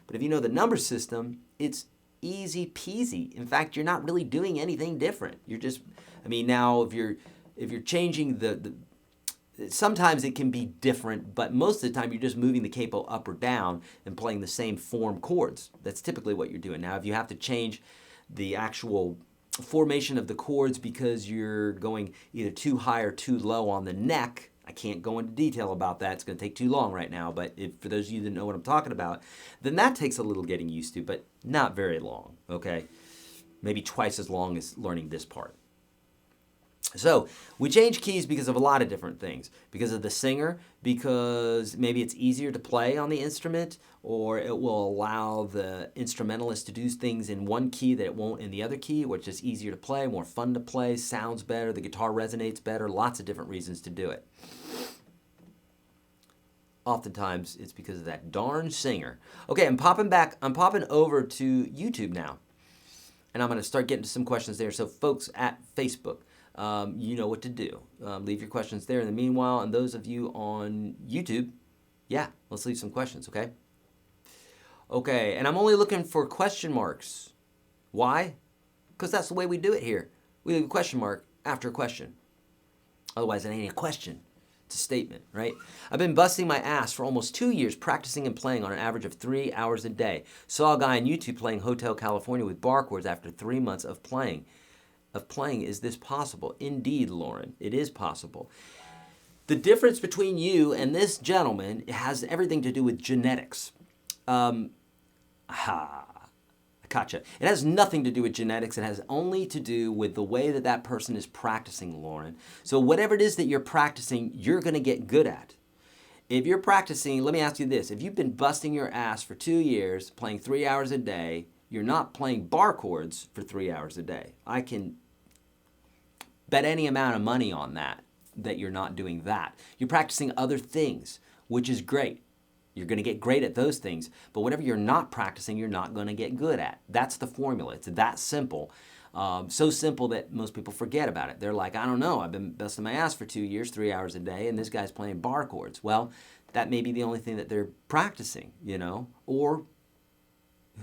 Speaker 1: But if you know the number system, it's easy peasy. In fact, you're not really doing anything different. You're just, now if you're changing sometimes it can be different, but most of the time you're just moving the capo up or down and playing the same form chords. That's typically what you're doing. Now, if you have to change the actual formation of the chords because you're going either too high or too low on the neck, I can't go into detail about that. It's going to take too long right now, but for those of you that know what I'm talking about, then that takes a little getting used to, but not very long, okay? Maybe twice as long as learning this part. So we change keys because of a lot of different things. Because of the singer, because maybe it's easier to play on the instrument, or it will allow the instrumentalist to do things in one key that it won't in the other key, which is easier to play, more fun to play, sounds better, the guitar resonates better, lots of different reasons to do it. Oftentimes, it's because of that darn singer. Okay, I'm popping over to YouTube now, and I'm going to start getting to some questions there. So folks at Facebook, you know what to do. Leave your questions there in the meanwhile, and those of you on YouTube, yeah, let's leave some questions, okay? Okay, and I'm only looking for question marks. Why? Because that's the way we do it here. We leave a question mark after a question. Otherwise, it ain't a question. It's a statement, right? I've been busting my ass for almost 2 years practicing and playing on an average of 3 hours a day. Saw a guy on YouTube playing Hotel California with bar chords after 3 months of playing. Is this possible? Indeed, Lauren, it is possible. The difference between you and this gentleman has everything to do with genetics. Gotcha. It has nothing to do with genetics. It has only to do with the way that that person is practicing, Lauren. So whatever it is that you're practicing, you're going to get good at. If you're practicing, let me ask you this. If you've been busting your ass for 2 years, playing 3 hours a day, you're not playing bar chords for 3 hours a day. I can bet any amount of money on that you're not doing that. You're practicing other things, which is great. You're going to get great at those things, but whatever you're not practicing, you're not going to get good at. That's the formula. It's that simple. So simple that most people forget about it. They're like, I don't know, I've been busting my ass for 2 years, 3 hours a day, and this guy's playing bar chords. Well, that may be the only thing that they're practicing, or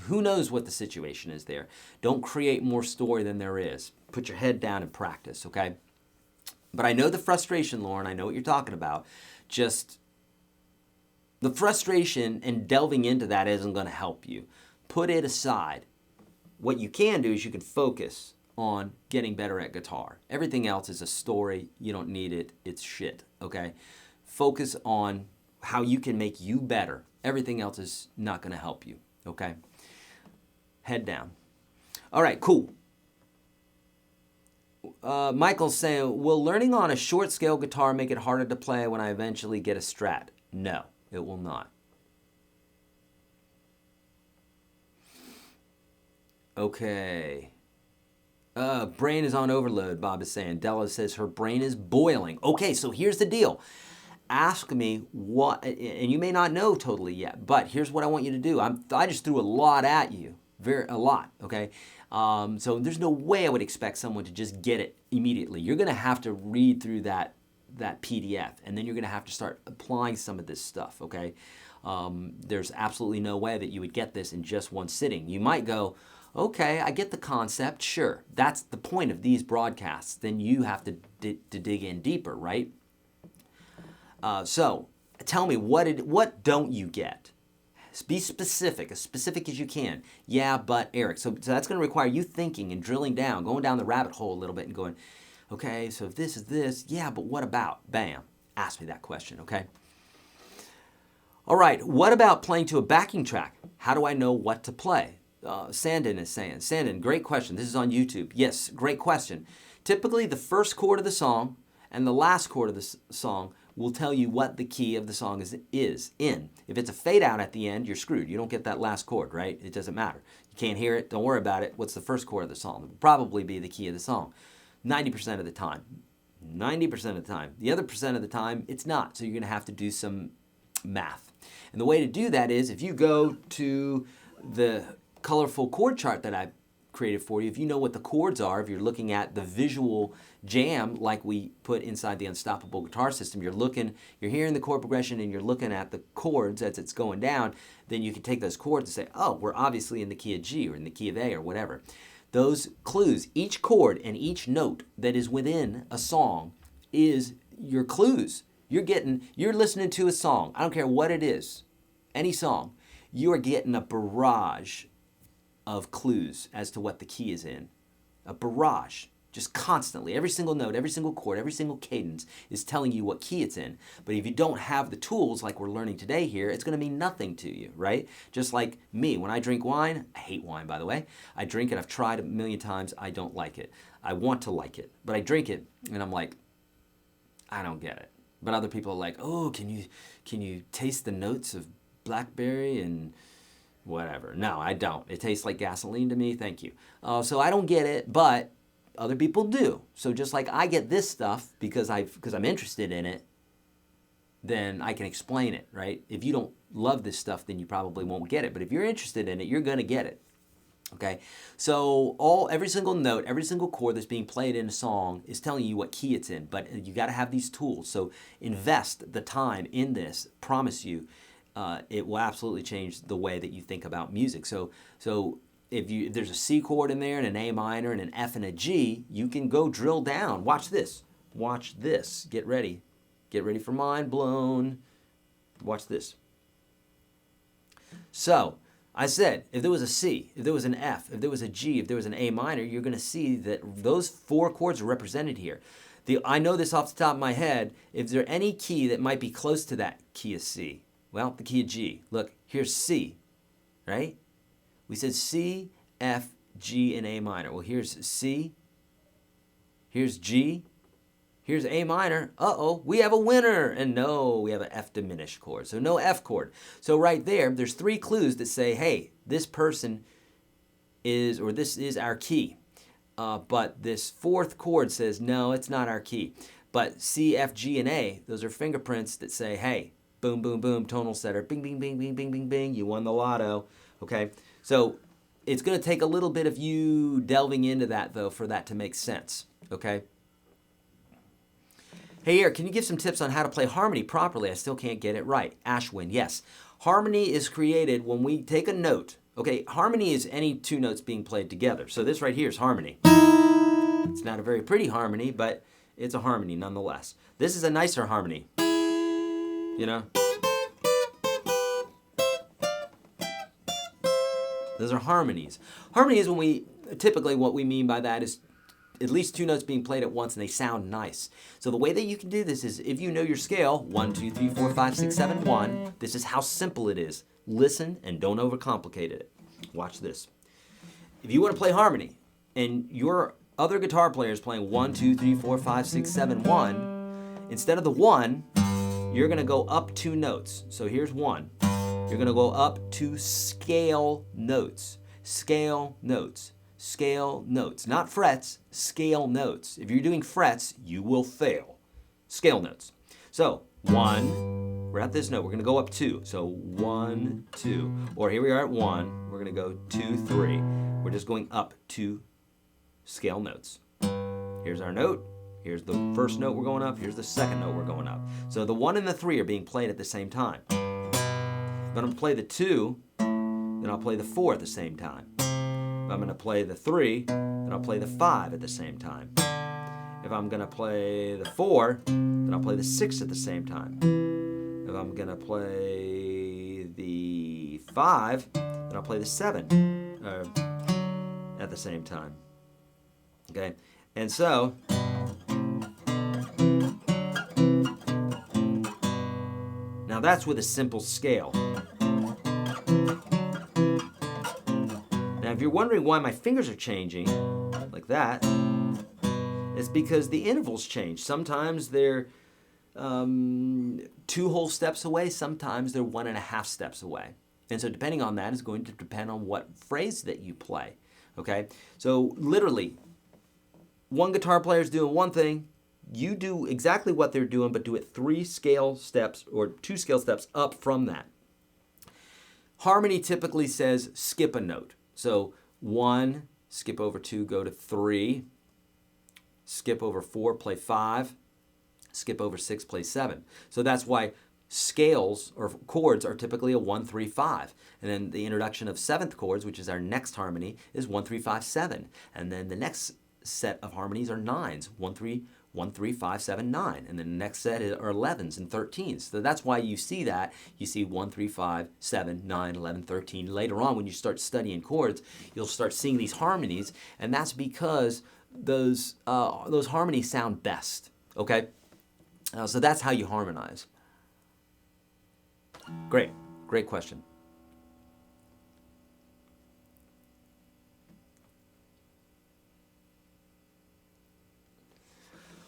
Speaker 1: who knows what the situation is there. Don't create more story than there is. Put your head down and practice, okay? But I know the frustration, Lauren. I know what you're talking about. Just the frustration and delving into that isn't going to help you. Put it aside. What you can do is you can focus on getting better at guitar. Everything else is a story. You don't need it. It's shit, okay? Focus on how you can make you better. Everything else is not going to help you, okay? Head down. All right, cool. Michael's saying, will learning on a short scale guitar make it harder to play when I eventually get a Strat? No, it will not. Okay. Brain is on overload, Bob is saying. Della says her brain is boiling. Okay, so here's the deal. Ask me what, and you may not know totally yet, but here's what I want you to do. I just threw a lot at you. A lot, okay? So there's no way I would expect someone to just get it immediately. You're going to have to read through that PDF, and then you're going to have to start applying some of this stuff, okay? There's absolutely no way that you would get this in just one sitting. You might go, okay, I get the concept, sure. That's the point of these broadcasts. Then you have to dig in deeper, right? So tell me, what don't you get? Be specific, as specific as you can. Yeah, but Eric. So that's going to require you thinking and drilling down, going down the rabbit hole a little bit and going, okay, so if this is this, yeah, but what about? Bam. Ask me that question, okay? All right, what about playing to a backing track? How do I know what to play? Sandin is saying. Sandin, great question. This is on YouTube. Yes, great question. Typically, the first chord of the song and the last chord of the song will tell you what the key of the song is in. If it's a fade out at the end, you're screwed. You don't get that last chord, right? It doesn't matter. You can't hear it. Don't worry about it. What's the first chord of the song? It will probably be the key of the song. 90% of the time. 90% of the time. The other percent of the time, it's not. So you're going to have to do some math. And the way to do that is if you go to the colorful chord chart that I created for you, if you know what the chords are, if you're looking at the visual jam like we put inside the Unstoppable Guitar System, you're hearing the chord progression and you're looking at the chords as it's going down, then you can take those chords and say, oh, we're obviously in the key of G or in the key of A or whatever. Those clues, each chord and each note that is within a song is your clues. You're listening to a song, I don't care what it is, any song, you are getting a barrage of clues as to what the key is in. A barrage, just constantly. Every single note, every single chord, every single cadence is telling you what key it's in. But if you don't have the tools like we're learning today here, it's going to mean nothing to you, right? Just like me, when I drink wine, I hate wine, by the way. I drink it, I've tried it a million times, I don't like it. I want to like it, but I drink it, and I'm like, I don't get it. But other people are like, oh, can you taste the notes of blackberry and whatever? No, I don't. It tastes like gasoline to me. Thank you. So I don't get it, but other people do. So just like I get this stuff because I'm interested in it, then I can explain it, right? If you don't love this stuff, then you probably won't get it. But if you're interested in it, you're going to get it. Okay? So every single note, every single chord that's being played in a song is telling you what key it's in. But you got to have these tools. So invest the time in this. Promise you. It will absolutely change the way that you think about music. So if there's a C chord in there and an A minor and an F and a G, you can go drill down. Watch this. Watch this. Get ready. Get ready for mind blown. Watch this. So, I said, if there was a C, if there was an F, if there was a G, if there was an A minor, you're going to see that those 4 chords are represented here. I know this off the top of my head. If there any key that might be close to that key of C, well, the key of G. Look, here's C, right? We said C, F, G, and A minor. Well, here's C, here's G, here's A minor. Uh-oh, we have a winner. And no, we have an F diminished chord. So no F chord. So right there's 3 clues that say, hey, this person is, or this is our key. But this 4th chord says, no, it's not our key. But C, F, G, and A, those are fingerprints that say, hey, boom, boom, boom, tonal setter, bing, bing, bing, bing, bing, bing, bing, you won the lotto, okay? So it's going to take a little bit of you delving into that, though, for that to make sense, okay? Hey, Eric, can you give some tips on how to play harmony properly? I still can't get it right. Ashwin, yes. Harmony is created when we take a note. Okay, harmony is any 2 notes being played together. So this right here is harmony. It's not a very pretty harmony, but it's a harmony nonetheless. This is a nicer harmony. You know? Those are harmonies. Harmony is when we, typically what we mean by that is at least 2 notes being played at once and they sound nice. So the way that you can do this is if you know your scale, 1, 2, 3, 4, 5, 6, 7, 1, this is how simple it is. Listen and don't overcomplicate it. Watch this. If you want to play harmony and your other guitar player is playing 1, 2, 3, 4, 5, 6, 7, 1, instead of the 1, you're going to go up 2 notes. So here's 1. You're going to go up 2 scale notes. Scale notes. Scale notes. Not frets, scale notes. If you're doing frets, you will fail. Scale notes. So 1, we're at this note, we're going to go up 2. So 1, 2. Or here we are at 1, we're going to go 2, 3. We're just going up 2 scale notes. Here's our note. Here's the first note we're going up. Here's the second note we're going up. So the 1 and the 3 are being played at the same time. If I'm going to play the 2, then I'll play the 4 at the same time. If I'm going to play the 3, then I'll play the 5 at the same time. If I'm going to play the 4, then I'll play the 6 at the same time. If I'm going to play the 5, then I'll play the 7 at the same time. Okay? And so, now that's with a simple scale. Now if you're wondering why my fingers are changing, like that, it's because the intervals change. Sometimes they're 2 whole steps away, sometimes they're 1.5 steps away. And so depending on that is going to depend on what phrase that you play. Okay? So literally, one guitar player is doing one thing, you do exactly what they're doing, but do it 3 scale steps or 2 scale steps up from that. Harmony typically says skip a note. So 1, skip over 2, go to 3, skip over 4, play 5, skip over 6, play 7. So that's why scales or chords are typically a 1, 3, 5. And then the introduction of 7th chords, which is our next harmony, is 1, 3, 5, 7. And then the next set of harmonies are 9s, 1, 3, 1, 3, 5, 7, 9. And then the next set are 11s and 13s. So that's why you see that. You see 1, 3, 5, 7, 9, 11, 13. Later on, when you start studying chords, you'll start seeing these harmonies. And that's because those harmonies sound best. Okay? So that's how you harmonize. Great. Great question.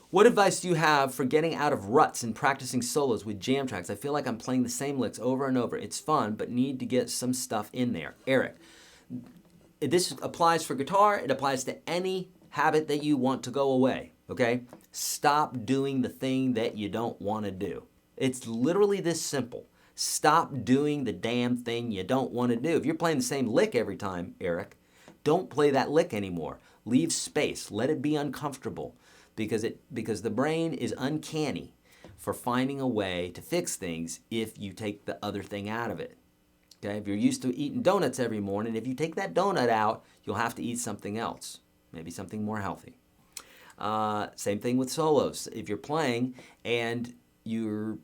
Speaker 1: What advice do you have for getting out of ruts and practicing solos with jam tracks? I feel like I'm playing the same licks over and over. It's fun, but need to get some stuff in there. Eric, this applies for guitar. It applies to any habit that you want to go away, okay? Stop doing the thing that you don't want to do. It's literally this simple. Stop doing the damn thing you don't want to do. If you're playing the same lick every time, Eric, don't play that lick anymore. Leave space. Let it be uncomfortable. Because the brain is uncanny for finding a way to fix things if you take the other thing out of it. Okay? If you're used to eating donuts every morning, if you take that donut out, you'll have to eat something else, maybe something more healthy. Same thing with solos. If you're playing and you're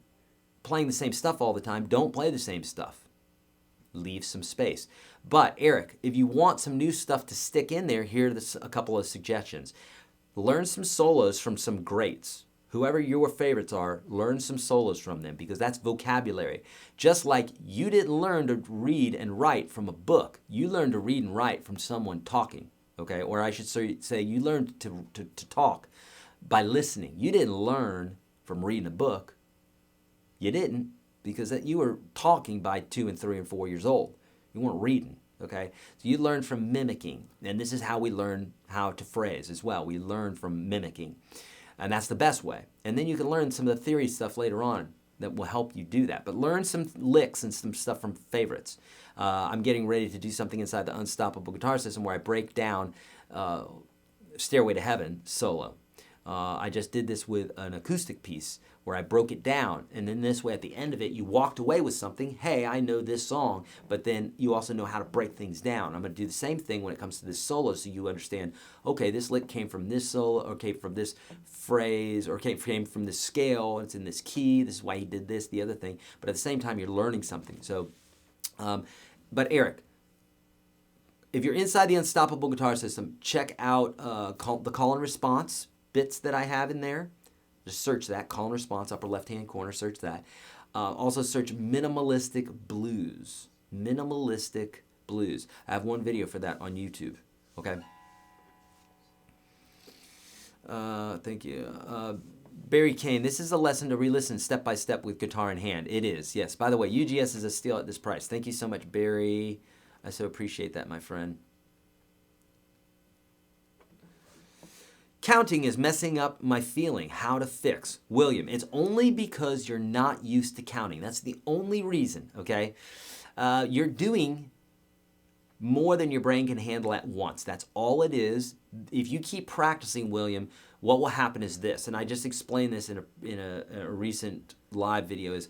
Speaker 1: playing the same stuff all the time, don't play the same stuff. Leave some space. But Eric, if you want some new stuff to stick in there, here are a couple of suggestions. Learn some solos from some greats. Whoever your favorites are, learn some solos from them, because that's vocabulary. Just like you didn't learn to read and write from a book, you learned to read and write from someone talking, okay? Or I should say you learned to talk by listening. You didn't learn from reading a book. You didn't, because you were talking by 2 and 3 and 4 years old. You weren't reading, okay? So you learned from mimicking, and this is how we learn how to phrase as well. We learn from mimicking. And that's the best way. And then you can learn some of the theory stuff later on that will help you do that. But learn some licks and some stuff from favorites. I'm getting ready to do something inside the Unstoppable Guitar System where I break down Stairway to Heaven solo. I just did this with an acoustic piece where I broke it down, and then this way at the end of it you walked away with something. Hey, I know this song, but then you also know how to break things down. I'm going to do the same thing when it comes to this solo, so you understand, okay, this lick came from this solo, or came from this phrase, or came from this scale, it's in this key, this is why he did this, the other thing, but at the same time you're learning something. So, but Eric, if you're inside the Unstoppable Guitar System, check out the call and response bits that I have in there. Just search that, call and response, upper left-hand corner, search that. Also search minimalistic blues. Minimalistic blues. I have one video for that on YouTube, okay? Thank you. Barry Kane, this is a lesson to re-listen step by step with guitar in hand. It is, yes. By the way, UGS is a steal at this price. Thank you so much, Barry. I so appreciate that, my friend. Counting is messing up my feeling. How to fix? William, it's only because you're not used to counting. That's the only reason, okay? You're doing more than your brain can handle at once. That's all it is. If you keep practicing, William, what will happen is this, and I just explained this in a recent live video, is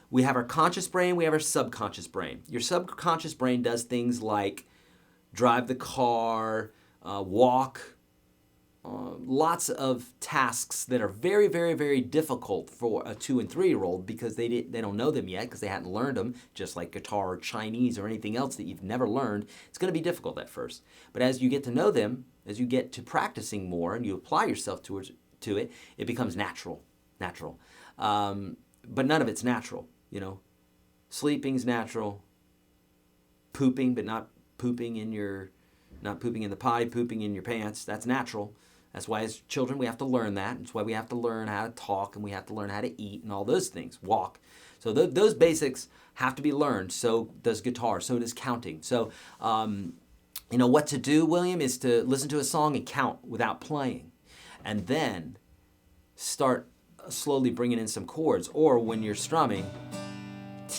Speaker 1: we have our conscious brain, we have our subconscious brain. Your subconscious brain does things like drive the car, walk, lots of tasks that are very, very, very difficult for a 2 and 3-year-old because they don't know them yet, because they hadn't learned them, just like guitar or Chinese or anything else that you've never learned. It's going to be difficult at first. But as you get to know them, as you get to practicing more and you apply yourself to it, it becomes natural. But none of it's natural, you know. Sleeping's natural. Pooping, but not pooping in the potty, pooping in your pants. That's natural. That's why as children we have to learn that. That's why we have to learn how to talk, and we have to learn how to eat and all those things, walk. So those basics have to be learned. So does guitar, so does counting. So, you know, what to do, William, is to listen to a song and count without playing. And then start slowly bringing in some chords. Or when you're strumming,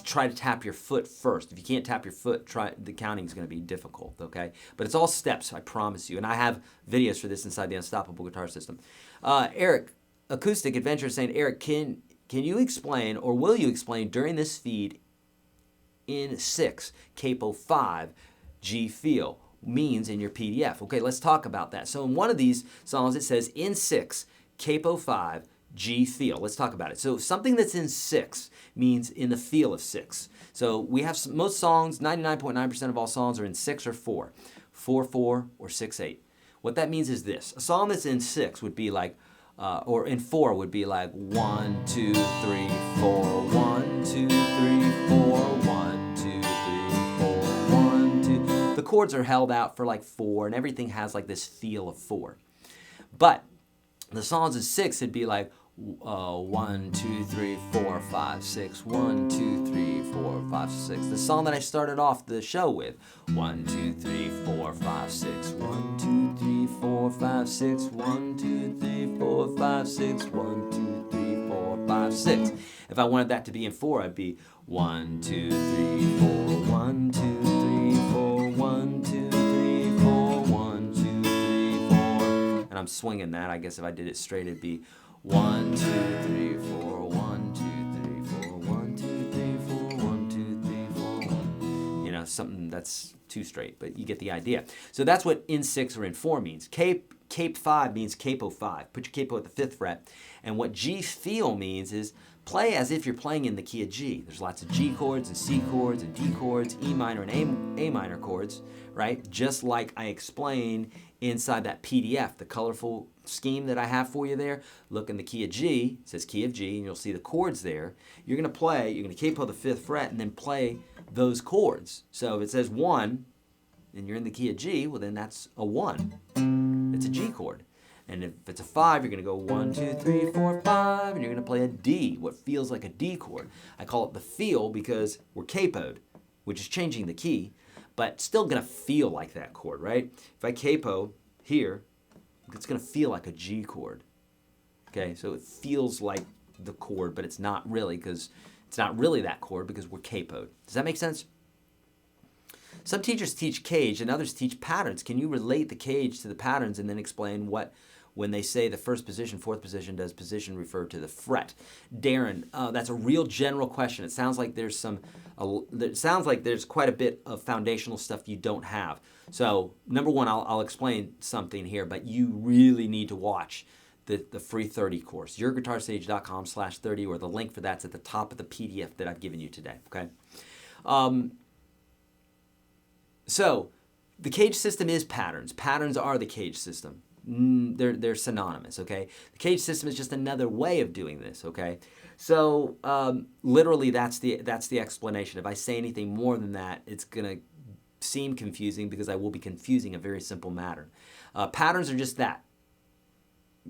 Speaker 1: try to tap your foot first. If you can't tap your foot, the counting is going to be difficult, okay? But it's all steps, I promise you. And I have videos for this inside the Unstoppable Guitar System. Eric, Acoustic Adventure, is saying, Eric, can you explain, or will you explain during this feed in 6, Capo 5, G feel means in your PDF? Okay, let's talk about that. So in one of these songs, it says in 6, Capo 5, G feel. Let's talk about it. So something that's in 6 means in the feel of 6. So we have most songs, 99.9% of all songs are in 6 or 4. 4/4 or 6/8. What that means is this. A song that's in 6 would be like, or in 4 would be like 1, 2, 3, 4, 1, 2, 3, 4, 1, 2, 3, 4, 1, 2. The chords are held out for like 4, and everything has like this feel of 4. But the songs in 6, it'd be like 1, 2, 3, 4, 5, 6. 1, 2, 3, 4, 5, 6. The song that I started off the show with. 1, 2, 3, 4, 5, 6. 1, 2, 3, 4, 5, 6. 1, 2, 3, 4, 5, 6. 1, 2, 3, 4, 5, 6. If I wanted that to be in 4, I'd be 1, 2, 3, 4. 1, 2, 3, 4. 1, 2, 3, 4. 1, 2, 3, 4. And I'm swinging that. I guess if I did it straight, it'd be 1, 2, 3, 4, 1, 2, 3, 4, 1, 2, 3, 4, 1, 2, 3, 4, 1. You know, something that's too straight, but you get the idea. So that's what in 6 or in 4 means. Cape 5 means capo 5. Put your capo at the 5th fret. And what G feel means is play as if you're playing in the key of G. There's lots of G chords and C chords and D chords, E minor and A minor chords, right? Just like I explained inside that PDF, the colorful scheme that I have for you there. Look in the key of G, it says key of G, and you'll see the chords there. You're going to capo the 5th fret and then play those chords. So if it says 1, and you're in the key of G, well then that's a 1. It's a G chord. And if it's a 5, you're going to go 1, 2, 3, 4, 5, and you're going to play a D, what feels like a D chord. I call it the feel because we're capoed, which is changing the key, but still going to feel like that chord, right? If I capo here, it's going to feel like a G chord. Okay, so it feels like the chord, but it's not really, because it's not really that chord because we're capoed. Does that make sense? Some teachers teach cage and others teach patterns. Can you relate the cage to the patterns and then explain what, when they say the first position, fourth position, does position refer to the fret? Darren, that's a real general question. It sounds like there's quite a bit of foundational stuff you don't have. So number one, I'll explain something here, but you really need to watch the free 30 course, YourGuitarSage.com/30, or the link for that's at the top of the PDF that I've given you today, okay? So the cage system is patterns. Patterns are the cage system. They're synonymous, okay? The cage system is just another way of doing this, okay? So literally that's the explanation. If I say anything more than that, it's gonna seem confusing because I will be confusing a very simple matter. Patterns are just that.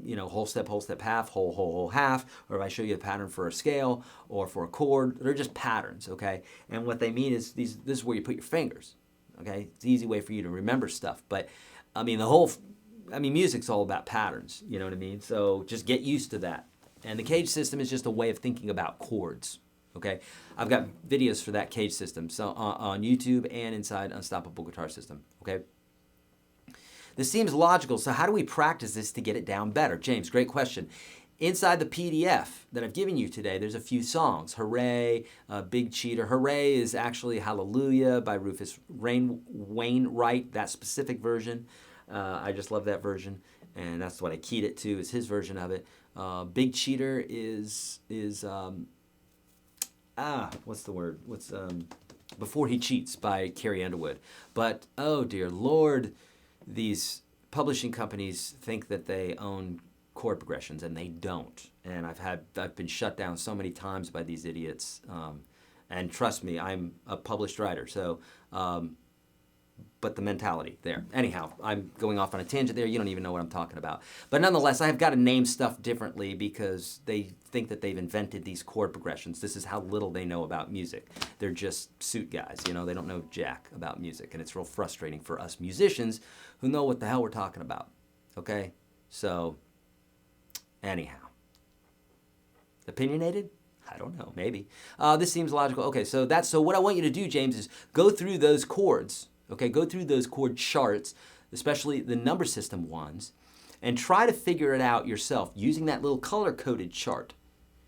Speaker 1: You know, whole step, half, whole, half, or if I show you a pattern for a scale or for a chord, they're just patterns, okay? And what they mean is this is where you put your fingers, okay? It's an easy way for you to remember stuff, but I mean, music's all about patterns, you know what I mean? So just get used to that. And the cage system is just a way of thinking about chords, okay? I've got videos for that cage system so on YouTube and inside Unstoppable Guitar System, okay? This seems logical, so how do we practice this to get it down better? James, great question. Inside the PDF that I've given you today, there's a few songs. Hooray, Big Cheater. Hooray is actually Hallelujah by Rufus Wainwright, that specific version. I just love that version, and that's what I keyed it to, is his version of it. Big Cheater is what's the word? Before He Cheats by Carrie Underwood. But, oh dear Lord, these publishing companies think that they own chord progressions, and they don't. And I've been shut down so many times by these idiots. And trust me, I'm a published writer, so but the mentality there. Anyhow, I'm going off on a tangent there. You don't even know what I'm talking about. But nonetheless, I've got to name stuff differently because they think that they've invented these chord progressions. This is how little they know about music. They're just suit guys, you know. They don't know jack about music, and it's real frustrating for us musicians who know what the hell we're talking about, okay? So, anyhow. Opinionated? I don't know, maybe. This seems logical. Okay, so what I want you to do, James, is go through those chords. Okay, go through those chord charts, especially the number system ones, and try to figure it out yourself using that little color-coded chart.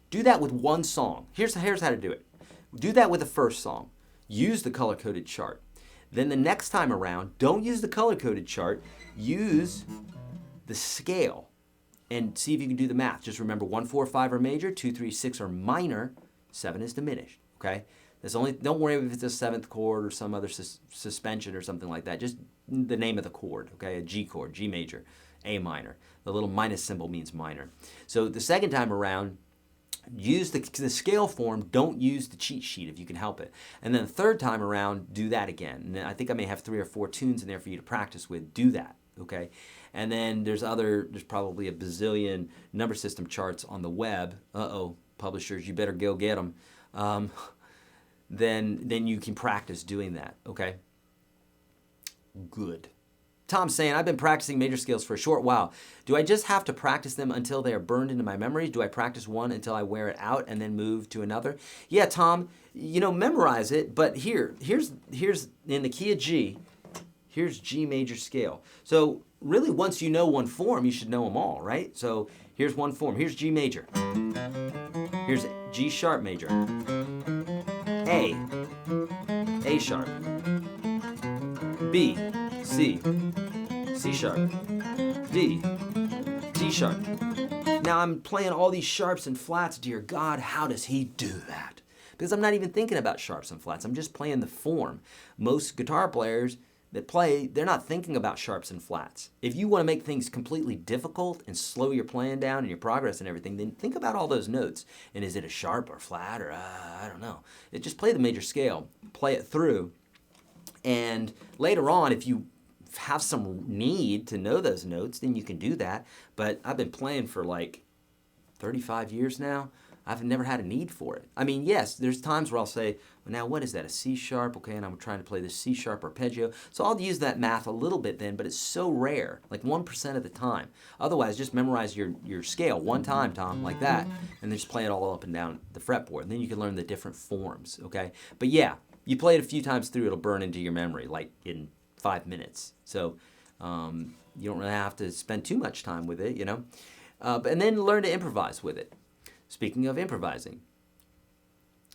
Speaker 1: Do that with one song. Here's how to do it. Do that with the first song. Use the color-coded chart. Then the next time around, don't use the color-coded chart. Use the scale and see if you can do the math. Just remember 1, 4, 5 are major, 2, 3, 6 are minor, 7 is diminished, okay? Don't worry if it's a 7th chord or some other suspension or something like that. Just the name of the chord, okay? A G chord, G major, A minor. The little minus symbol means minor. So the second time around, use the scale form. Don't use the cheat sheet if you can help it. And then the third time around, do that again. And I think I may have 3 or 4 tunes in there for you to practice with. Do that, okay? And then there's probably a bazillion number system charts on the web. Publishers, you better go get them. Then you can practice doing that, okay? Good. Tom's saying, I've been practicing major scales for a short while. Do I just have to practice them until they are burned into my memory? Do I practice one until I wear it out and then move to another? Yeah, Tom, memorize it, but here's in the key of G, here's G major scale. So really, once you know one form, you should know them all, right? So here's one form. Here's G major. Here's G sharp major. A sharp, B, C, C sharp, D, D sharp. Now I'm playing all these sharps and flats. Dear God, how does he do that? Because I'm not even thinking about sharps and flats. I'm just playing the form. Most guitar players that play, they're not thinking about sharps and flats. If you want to make things completely difficult and slow your playing down and your progress and everything, then think about all those notes. And is it a sharp or flat or I don't know. Just play the major scale, play it through. And later on, if you have some need to know those notes, then you can do that. But I've been playing for like 35 years now. I've never had a need for it. I mean, yes, there's times where I'll say, well, now what is that, a C sharp? Okay, and I'm trying to play this C sharp arpeggio. So I'll use that math a little bit then, but it's so rare, like 1% of the time. Otherwise, just memorize your scale one time, Tom, like that, and then just play it all up and down the fretboard. And then you can learn the different forms, okay? But yeah, you play it a few times through, it'll burn into your memory, like in 5 minutes. So you don't really have to spend too much time with it, you know? And then learn to improvise with it. Speaking of improvising,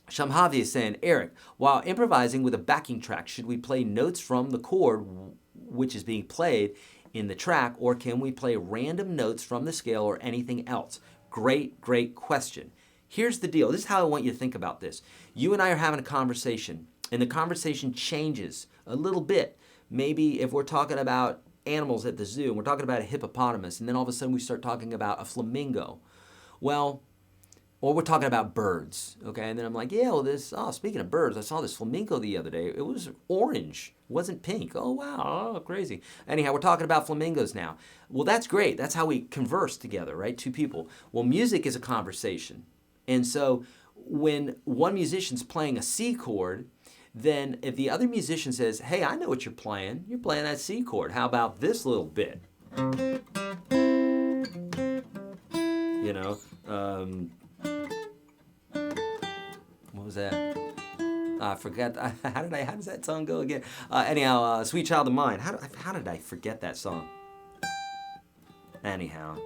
Speaker 1: Shamhavi is saying, Eric, while improvising with a backing track, should we play notes from the chord which is being played in the track, or can we play random notes from the scale or anything else? Great, great question. Here's the deal. This is how I want you to think about this. You and I are having a conversation, and the conversation changes a little bit. Maybe if we're talking about animals at the zoo, and we're talking about a hippopotamus, and then all of a sudden we start talking about a flamingo. Well, or we're talking about birds, okay? And then I'm like, yeah, well, speaking of birds, I saw this flamingo the other day. It was orange, it wasn't pink. Oh, wow, oh, crazy. Anyhow, we're talking about flamingos now. Well, that's great. That's how we converse together, right? Two people. Well, music is a conversation. And so when one musician's playing a C chord, then if the other musician says, hey, I know what you're playing that C chord. How about this little bit? You know, what was that? I forgot. How does that song go again? Anyhow, Sweet Child of Mine. How did I forget that song? Anyhow,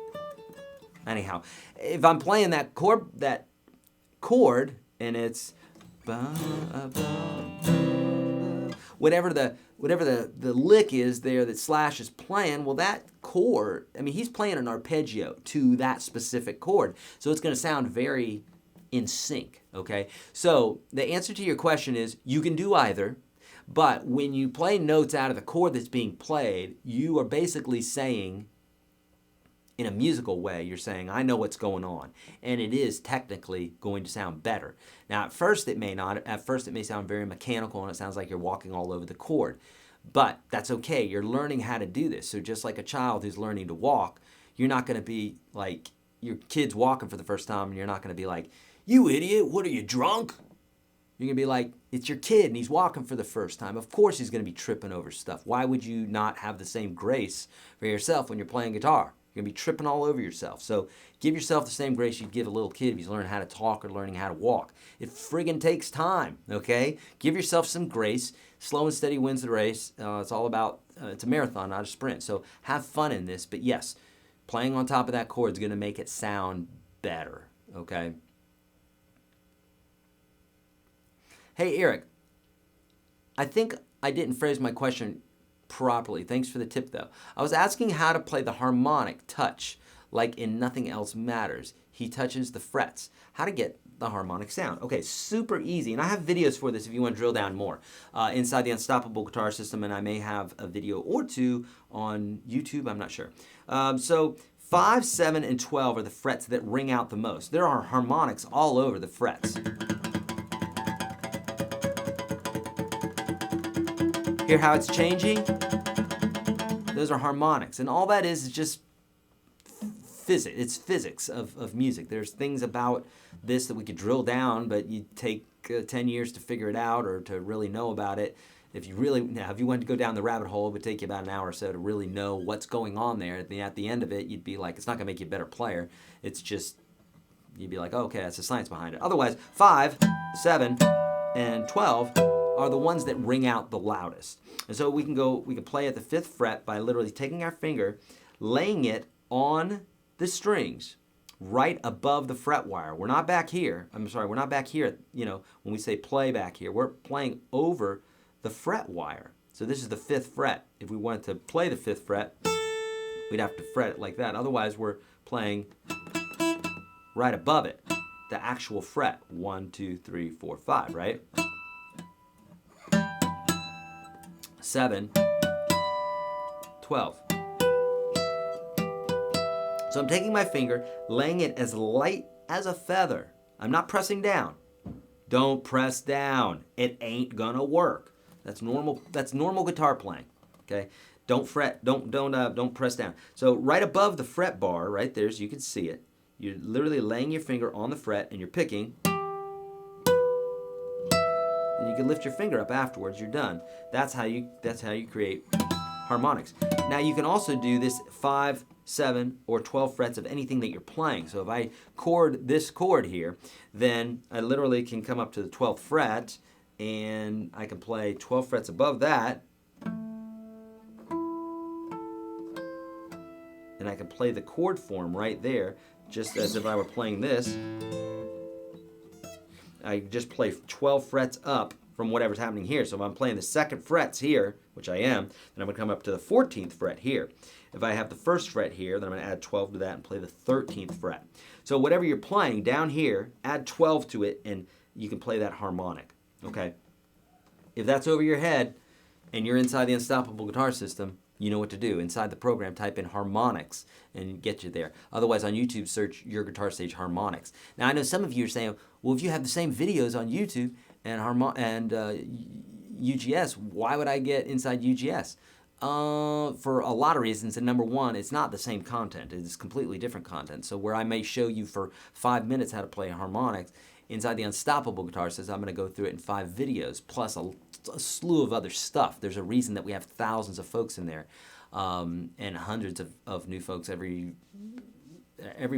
Speaker 1: if I'm playing that chord, and it's whatever the lick is there that Slash is playing, well, that chord, I mean, he's playing an arpeggio to that specific chord, so it's going to sound very in sync, okay? So the answer to your question is you can do either, but when you play notes out of the chord that's being played, you are basically saying, in a musical way, you're saying, I know what's going on. And it is technically going to sound better. Now, at first it may not. At first it may sound very mechanical and it sounds like you're walking all over the chord. But that's okay. You're learning how to do this. So just like a child who's learning to walk, you're not going to be like your kid's walking for the first time and you're not going to be like, you idiot, what are you, drunk? You're going to be like, it's your kid and he's walking for the first time. Of course he's going to be tripping over stuff. Why would you not have the same grace for yourself when you're playing guitar? You're going to be tripping all over yourself. So give yourself the same grace you'd give a little kid if he's learning how to talk or learning how to walk. It friggin' takes time, okay? Give yourself some grace. Slow and steady wins the race. It's all about, it's a marathon, not a sprint. So have fun in this. But yes, playing on top of that chord is going to make it sound better, okay? Hey, Eric, I think I didn't phrase my question properly. Thanks for the tip, though. I was asking how to play the harmonic touch, like in Nothing Else Matters. He touches the frets. How to get the harmonic sound. Okay, super easy. And I have videos for this if you want to drill down more inside the Unstoppable Guitar System, and I may have a video or two on YouTube. I'm not sure. So 5, 7, and 12 are the frets that ring out the most. There are harmonics all over the frets. Hear how it's changing? Those are harmonics. And all that is just physics. It's physics of music. There's things about this that we could drill down, but you take 10 years to figure it out or to really know about it. If you wanted to go down the rabbit hole, it would take you about an hour or so to really know what's going on there. At the end of it, you'd be like, it's not going to make you a better player. It's just, you'd be like, oh, okay, that's the science behind it. Otherwise, 5, 7, and 12 are the ones that ring out the loudest. And so we can play at the 5th fret by literally taking our finger, laying it on the strings right above the fret wire. We're not back here. We're not back here, when we say play back here. We're playing over the fret wire. So this is the 5th fret. If we wanted to play the 5th fret, We'd have to fret it like that. Otherwise, we're playing right above it, the actual fret. 1, 2, 3, 4, 5, right? 7, 12. So I'm taking my finger, laying it as light as a feather. I'm not pressing down. Don't press down. It ain't gonna work. That's normal. That's normal guitar playing. Okay. Don't fret. Don't press down. So right above the fret bar, right there, so you can see it. You're literally laying your finger on the fret and you're picking. And you can lift your finger up afterwards. You're done. That's how you create harmonics. Now you can also do this 5, 7, or 12 frets of anything that you're playing. So if I chord this chord here, then I literally can come up to the 12th fret and I can play 12 frets above that. And I can play the chord form right there, just as if I were playing this. I just play 12 frets up from whatever's happening here. So if I'm playing the 2nd frets here, which I am, then I'm going to come up to the 14th fret here. If I have the 1st fret here, then I'm going to add 12 to that and play the 13th fret. So whatever you're playing down here, add 12 to it, and you can play that harmonic. Okay? If that's over your head and you're inside the Unstoppable Guitar System, you know what to do. Inside the program, type in harmonics and get you there. Otherwise, on YouTube, search YourGuitarSage harmonics. Now, I know some of you are saying, well, if you have the same videos on YouTube and UGS, why would I get inside UGS? For a lot of reasons. And number one, it's not the same content. It's completely different content. So where I may show you for 5 minutes how to play harmonics, inside the Unstoppable Guitar System, I'm going to go through it in 5 videos, plus a slew of other stuff. There's a reason that we have thousands of folks in there, and hundreds of new folks every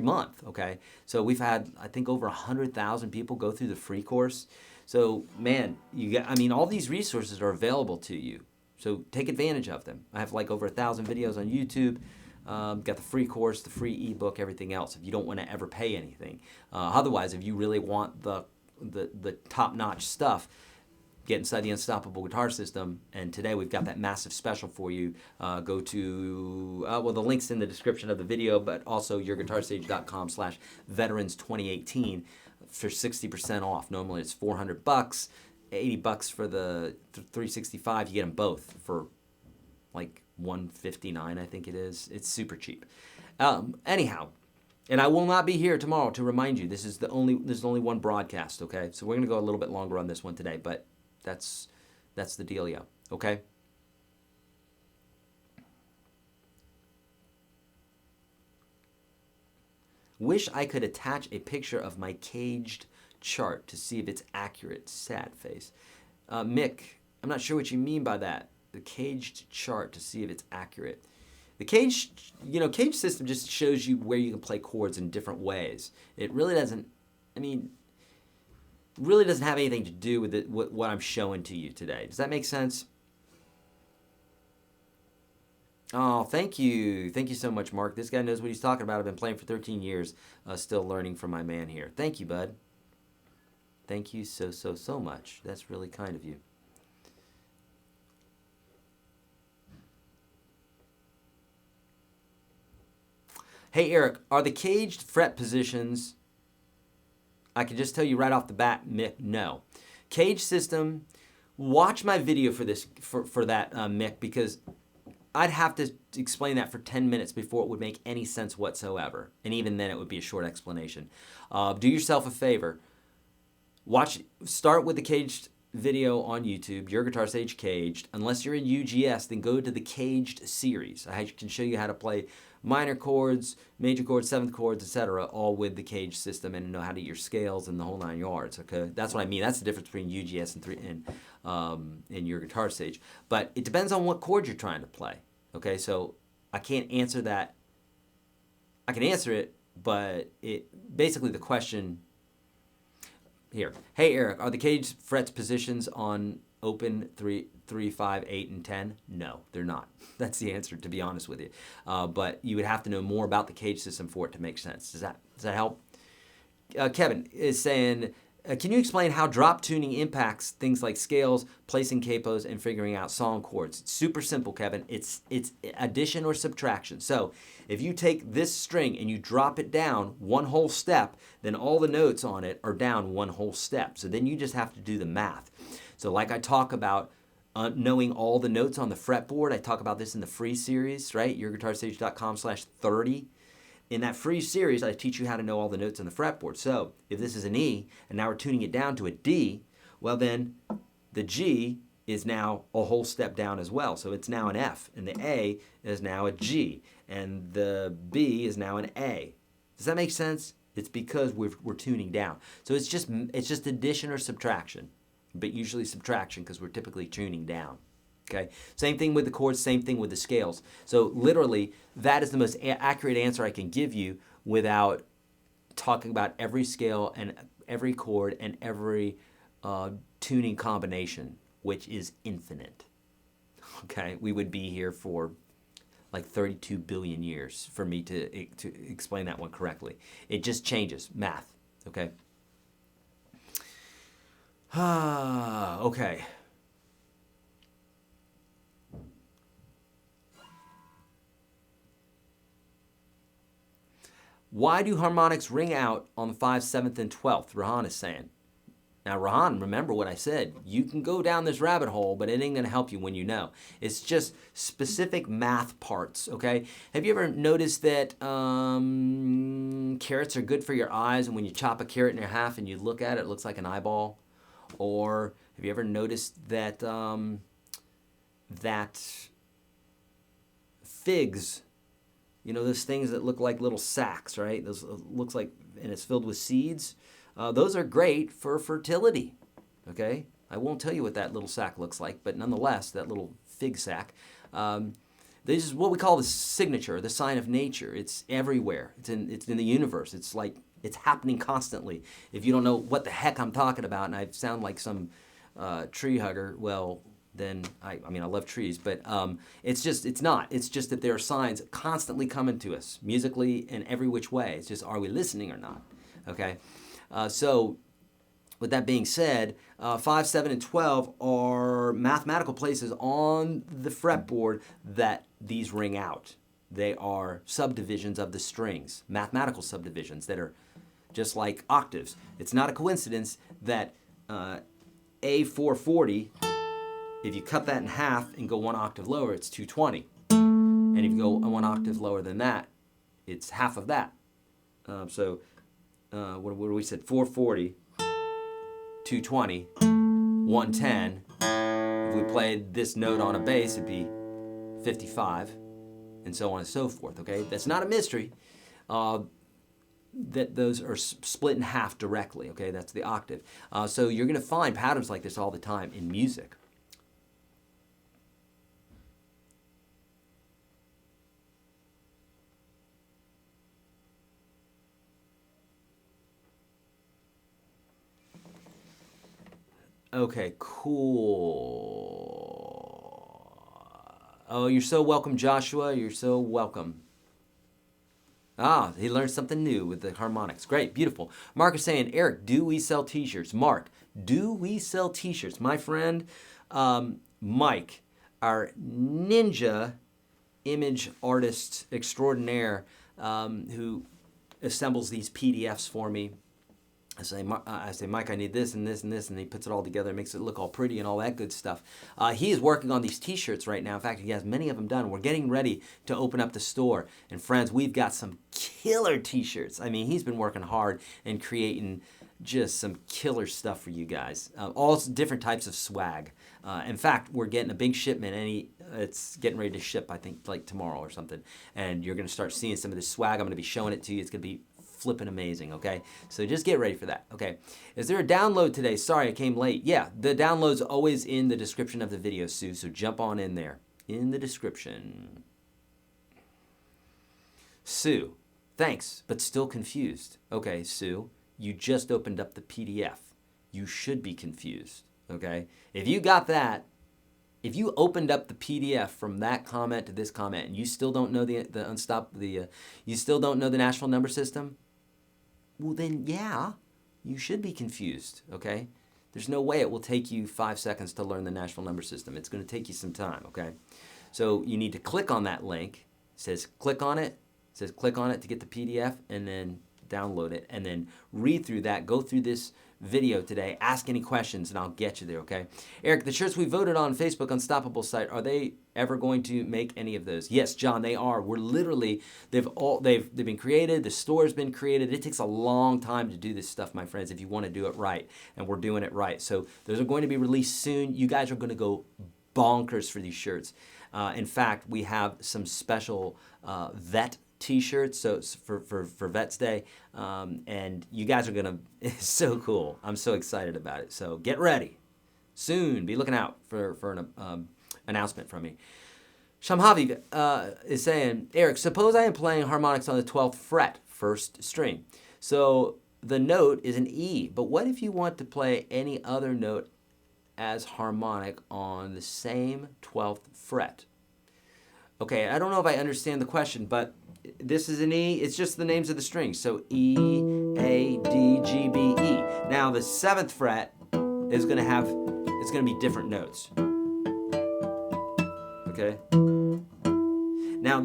Speaker 1: month, okay? So we've had, I think, over 100,000 people go through the free course. So, man, all these resources are available to you. So take advantage of them. I have like over 1,000 videos on YouTube. Got the free course, the free ebook, everything else. If you don't want to ever pay anything, otherwise, if you really want the top-notch stuff, get inside the Unstoppable Guitar System. And today we've got that massive special for you. Go to the link's in the description of the video, but also YourGuitarSage.com/veterans2018 for 60% off. Normally it's $400, $80 for the 365. You get them both for like $159, I think it is. It's super cheap. Anyhow, and I will not be here tomorrow to remind you. There's only one broadcast, okay? So we're gonna go a little bit longer on this one today, but that's the dealio, okay? Wish I could attach a picture of my caged chart to see if it's accurate. Sad face. Mick, I'm not sure what you mean by that. The caged chart to see if it's accurate. The cage system just shows you where you can play chords in different ways. It really doesn't, really doesn't have anything to do with what I'm showing to you today. Does that make sense? Oh, thank you. Thank you so much, Mark. This guy knows what he's talking about. I've been playing for 13 years, still learning from my man here. Thank you, bud. Thank you so much. That's really kind of you. Hey, Eric, are the caged fret positions, I can just tell you right off the bat, Mick, no. Cage system, watch my video for this, for that, Mick, because I'd have to explain that for 10 minutes before it would make any sense whatsoever. And even then, it would be a short explanation. Do yourself a favor. Start with the caged video on YouTube, YourGuitarSage Caged. Unless you're in UGS, then go to the Caged series. I can show you how to play minor chords, major chords, 7th chords, etc., all with the Caged system, and know how to get your scales and the whole 9 yards. Okay, that's what I mean. That's the difference between UGS and YourGuitarSage. But it depends on what chord you're trying to play. Okay, so I can't answer that. I can answer it, but basically the question here. Hey Eric, are the caged frets positions on open 3, 5, 8, and 10? No, they're not. That's the answer, to be honest with you. But you would have to know more about the cage system for it to make sense. Does that help? Kevin is saying, Can you explain how drop tuning impacts things like scales, placing capos, and figuring out song chords? It's super simple, Kevin. It's addition or subtraction. So if you take this string and you drop it down one whole step, then all the notes on it are down one whole step. So then you just have to do the math. So like I talk about knowing all the notes on the fretboard, I talk about this in the free series, right? YourGuitarSage.com/30. In that free series, I teach you how to know all the notes on the fretboard. So if this is an E, and now we're tuning it down to a D, well then the G is now a whole step down as well. So it's now an F, and the A is now a G, and the B is now an A. Does that make sense? It's because we're tuning down. So it's just addition or subtraction, but usually subtraction because we're typically tuning down. Okay. Same thing with the chords, same thing with the scales. So literally, that is the most accurate answer I can give you without talking about every scale and every chord and every tuning combination, which is infinite. Okay, we would be here for like 32 billion years for me to explain that one correctly. It just changes, math. Okay. Okay. Why do harmonics ring out on the 5th, 7th, and 12th? Rahan is saying. Now, Rahan, remember what I said. You can go down this rabbit hole, but it ain't going to help you when you know. It's just specific math parts, okay? Have you ever noticed that carrots are good for your eyes, and when you chop a carrot in half and you look at it, it looks like an eyeball? Or have you ever noticed that that figs, you know, those things that look like little sacks, right? Those looks like, and it's filled with seeds. Those are great for fertility, okay? I won't tell you what that little sack looks like, but nonetheless, that little fig sack. This is what we call the signature, the sign of nature. It's everywhere. It's in the universe. It's like, it's happening constantly. If you don't know what the heck I'm talking about, and I sound like some tree hugger, well, then I mean, I love trees, but it's not. It's just that there are signs constantly coming to us, musically in every which way. It's just, are we listening or not? Okay? So with that being said, 5, 7, and 12 are mathematical places on the fretboard that these ring out. They are subdivisions of the strings, mathematical subdivisions that are just like octaves. It's not a coincidence that A440, if you cut that in half and go one octave lower, it's 220. And if you go one octave lower than that, it's half of that. What do we said? 440, 220, 110. If we played this note on a bass, it'd be 55, and so on and so forth. Okay, that's not a mystery. That those are split in half directly. Okay, that's the octave. So you're going to find patterns like this all the time in music. Okay, cool. Oh, you're so welcome, Joshua. You're so welcome. Ah, he learned something new with the harmonics. Great, beautiful. Mark is saying, Eric, do we sell t-shirts? Mark, do we sell t-shirts? My friend Mike, our ninja image artist extraordinaire who assembles these PDFs for me. I say, Mike, I need this and this and this, and he puts it all together, makes it look all pretty and all that good stuff. He is working on these t-shirts right now. In fact, he has many of them done. We're getting ready to open up the store. And friends, we've got some killer t-shirts. I mean, he's been working hard and creating just some killer stuff for you guys. All different types of swag. In fact, we're getting a big shipment, and it's getting ready to ship, I think, like tomorrow or something. And you're going to start seeing some of this swag. I'm going to be showing it to you. It's going to be flipping amazing, okay? So just get ready for that, okay? Is there a download today? Sorry, I came late. Yeah, the download's always in the description of the video, Sue, so jump on in there. In the description. Sue, thanks, but still confused. Okay, Sue, you just opened up the PDF. You should be confused, okay? If you got that, if you opened up the PDF from that comment to this comment and you still don't know you still don't know the Nashville number system, well then, yeah, you should be confused, okay? There's no way it will take you 5 seconds to learn the Nashville number system. It's going to take you some time, okay? So you need to click on that link. It says click on it. It says click on it to get the PDF, and then download it, and then read through that. Go through this video today. Ask any questions, and I'll get you there, okay? Eric, the shirts we voted on Facebook Unstoppable site, are they ever going to make any of those? Yes, John, they are. We're literally, they've been created. The store's been created. It takes a long time to do this stuff, my friends, if you want to do it right, and we're doing it right. So those are going to be released soon. You guys are going to go bonkers for these shirts. In fact, we have some special vet t-shirts, so for Vets Day, and you guys are gonna, it's so cool. I'm so excited about it. So get ready. Soon, be looking out for an announcement from me. Shamhavi is saying, Eric, suppose I am playing harmonics on the 12th fret, first string. So the note is an E, but what if you want to play any other note as harmonic on the same 12th fret? Okay, I don't know if I understand the question, but this is an E. It's just the names of the strings. So E, A, D, G, B, E. Now the 7th fret is going to have, it's going to be different notes. Okay? Now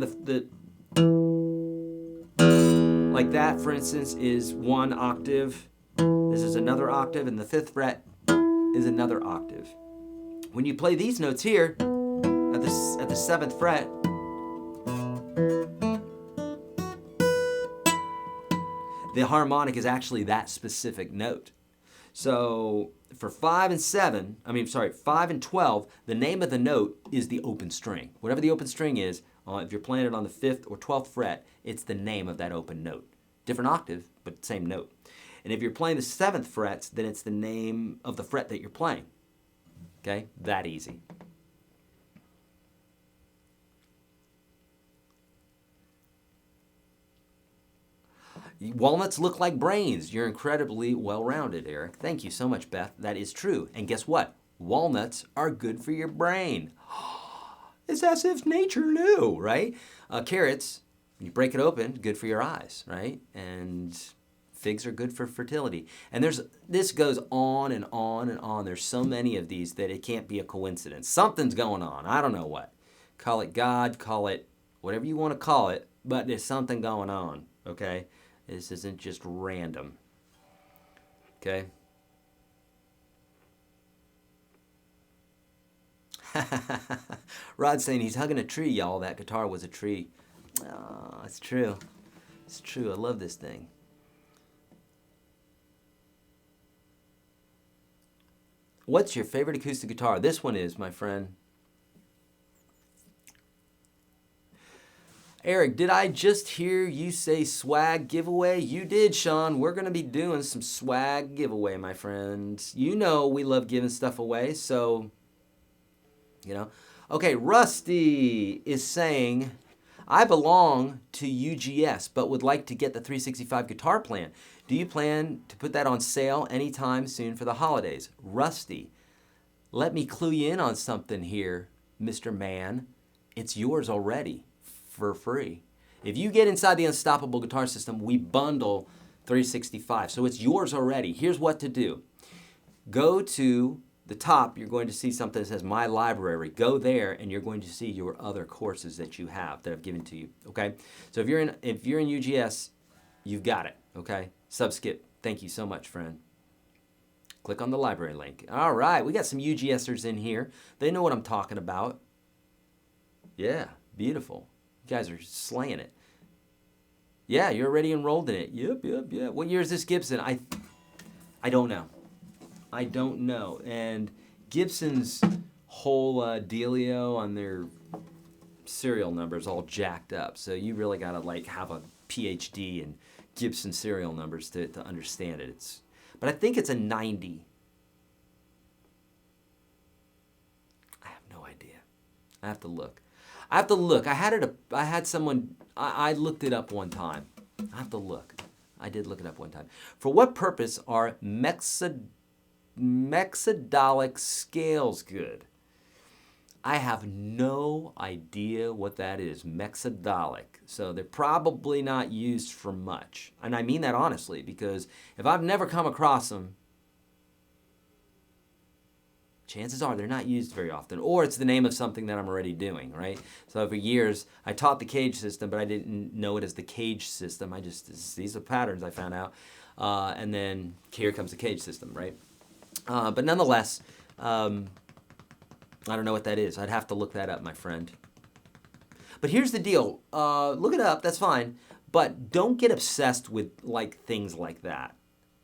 Speaker 1: like that, for instance, is 1 octave. This is another octave, and the 5th fret is another octave. When you play these notes here at the 7th fret, the harmonic is actually that specific note. So for 5 and 12, the name of the note is the open string. Whatever the open string is, if you're playing it on the 5th or 12th fret, it's the name of that open note. Different octave, but same note. And if you're playing the 7th frets, then it's the name of the fret that you're playing. Okay? That easy. Walnuts look like brains. You're incredibly well-rounded, Eric. Thank you so much, Beth. That is true. And guess what? Walnuts are good for your brain. It's as if nature knew, right? Carrots, you break it open, good for your eyes, right? And figs are good for fertility. And this goes on and on and on. There's so many of these that it can't be a coincidence. Something's going on. I don't know what. Call it God, call it whatever you want to call it, but there's something going on, okay? This isn't just random. Okay? Rod's saying he's hugging a tree, y'all. That guitar was a tree. Oh, it's true. It's true. I love this thing. What's your favorite acoustic guitar? This one is, my friend. Eric, did I just hear you say swag giveaway? You did, Sean. We're going to be doing some swag giveaway, my friends. You know we love giving stuff away, so, you know. Okay, Rusty is saying, I belong to UGS, but would like to get the 365 guitar plan. Do you plan to put that on sale anytime soon for the holidays? Rusty, let me clue you in on something here, Mr. Man. It's yours already. For free. If you get inside the Unstoppable Guitar System, we bundle 365. So it's yours already. Here's what to do. Go to the top. You're going to see something that says My Library. Go there, and you're going to see your other courses that you have that I've given to you. Okay? So if you're in UGS, you've got it. Okay? Subskip. Thank you so much, friend. Click on the library link. All right. We got some UGSers in here. They know what I'm talking about. Yeah. Beautiful. You guys are slaying it. Yeah, you're already enrolled in it. Yep. What year is this Gibson? I don't know. I don't know. And Gibson's whole dealio on their serial numbers all jacked up. So you really got to like have a PhD in Gibson serial numbers to understand it. But I think it's a 90. I have no idea. I have to look. I looked it up one time. I have to look. I did look it up one time. For what purpose are mexadolic scales good? I have no idea what that is, mexadolic. So they're probably not used for much. And I mean that honestly, because if I've never come across them, chances are they're not used very often. Or it's the name of something that I'm already doing, right? So for years, I taught the cage system, but I didn't know it as the cage system. These are patterns I found out. And then here comes the cage system, right? But nonetheless, I don't know what that is. I'd have to look that up, my friend. But here's the deal. Look it up, that's fine. But don't get obsessed with like things like that.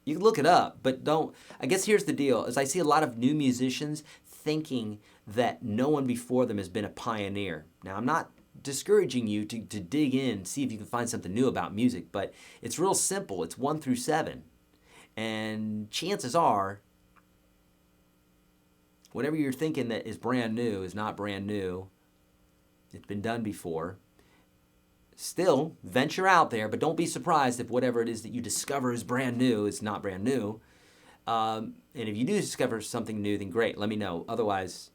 Speaker 1: You can look it up, but don't. I guess here's the deal. Is I see a lot of new musicians thinking that no one before them has been a pioneer. Now, I'm not discouraging you to dig in, see if you can find something new about music, but it's real simple. It's 1 through 7. And chances are, whatever you're thinking that is brand new is not brand new. It's been done before. Still, venture out there, but don't be surprised if whatever it is that you discover is brand new is not brand new. And if you do discover something new, then great, let me know. Otherwise,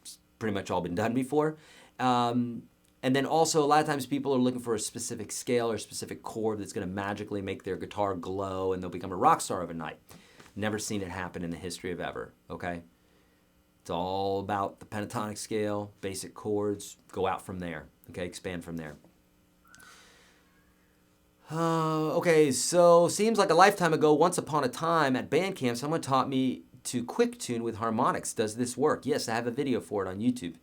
Speaker 1: it's pretty much all been done before. And then also, a lot of times people are looking for a specific scale or a specific chord that's going to magically make their guitar glow and they'll become a rock star overnight. Never seen it happen in the history of ever, okay? It's all about the pentatonic scale, basic chords, go out from there, okay? Expand from there. Okay, so seems like a lifetime ago, once upon a time at band camp, someone taught me to quick tune with harmonics. Does this work? Yes, I have a video for it on YouTube.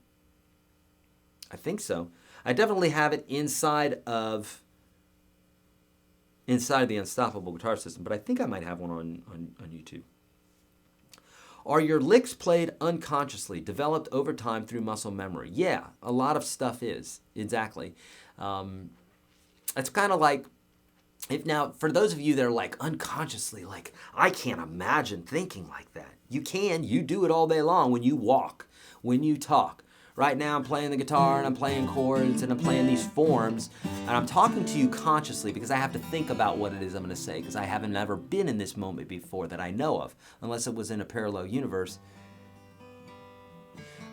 Speaker 1: I think so. I definitely have it inside the Unstoppable Guitar System, but I think I might have one on YouTube. Are your licks played unconsciously, developed over time through muscle memory? Yeah, a lot of stuff is, exactly. It's kind of like, for those of you that are like unconsciously, like, I can't imagine thinking like that. You can, you do it all day long when you walk, when you talk. Right now I'm playing the guitar and I'm playing chords and I'm playing these forms and I'm talking to you consciously because I have to think about what it is I'm going to say because I haven't ever been in this moment before that I know of, unless it was in a parallel universe.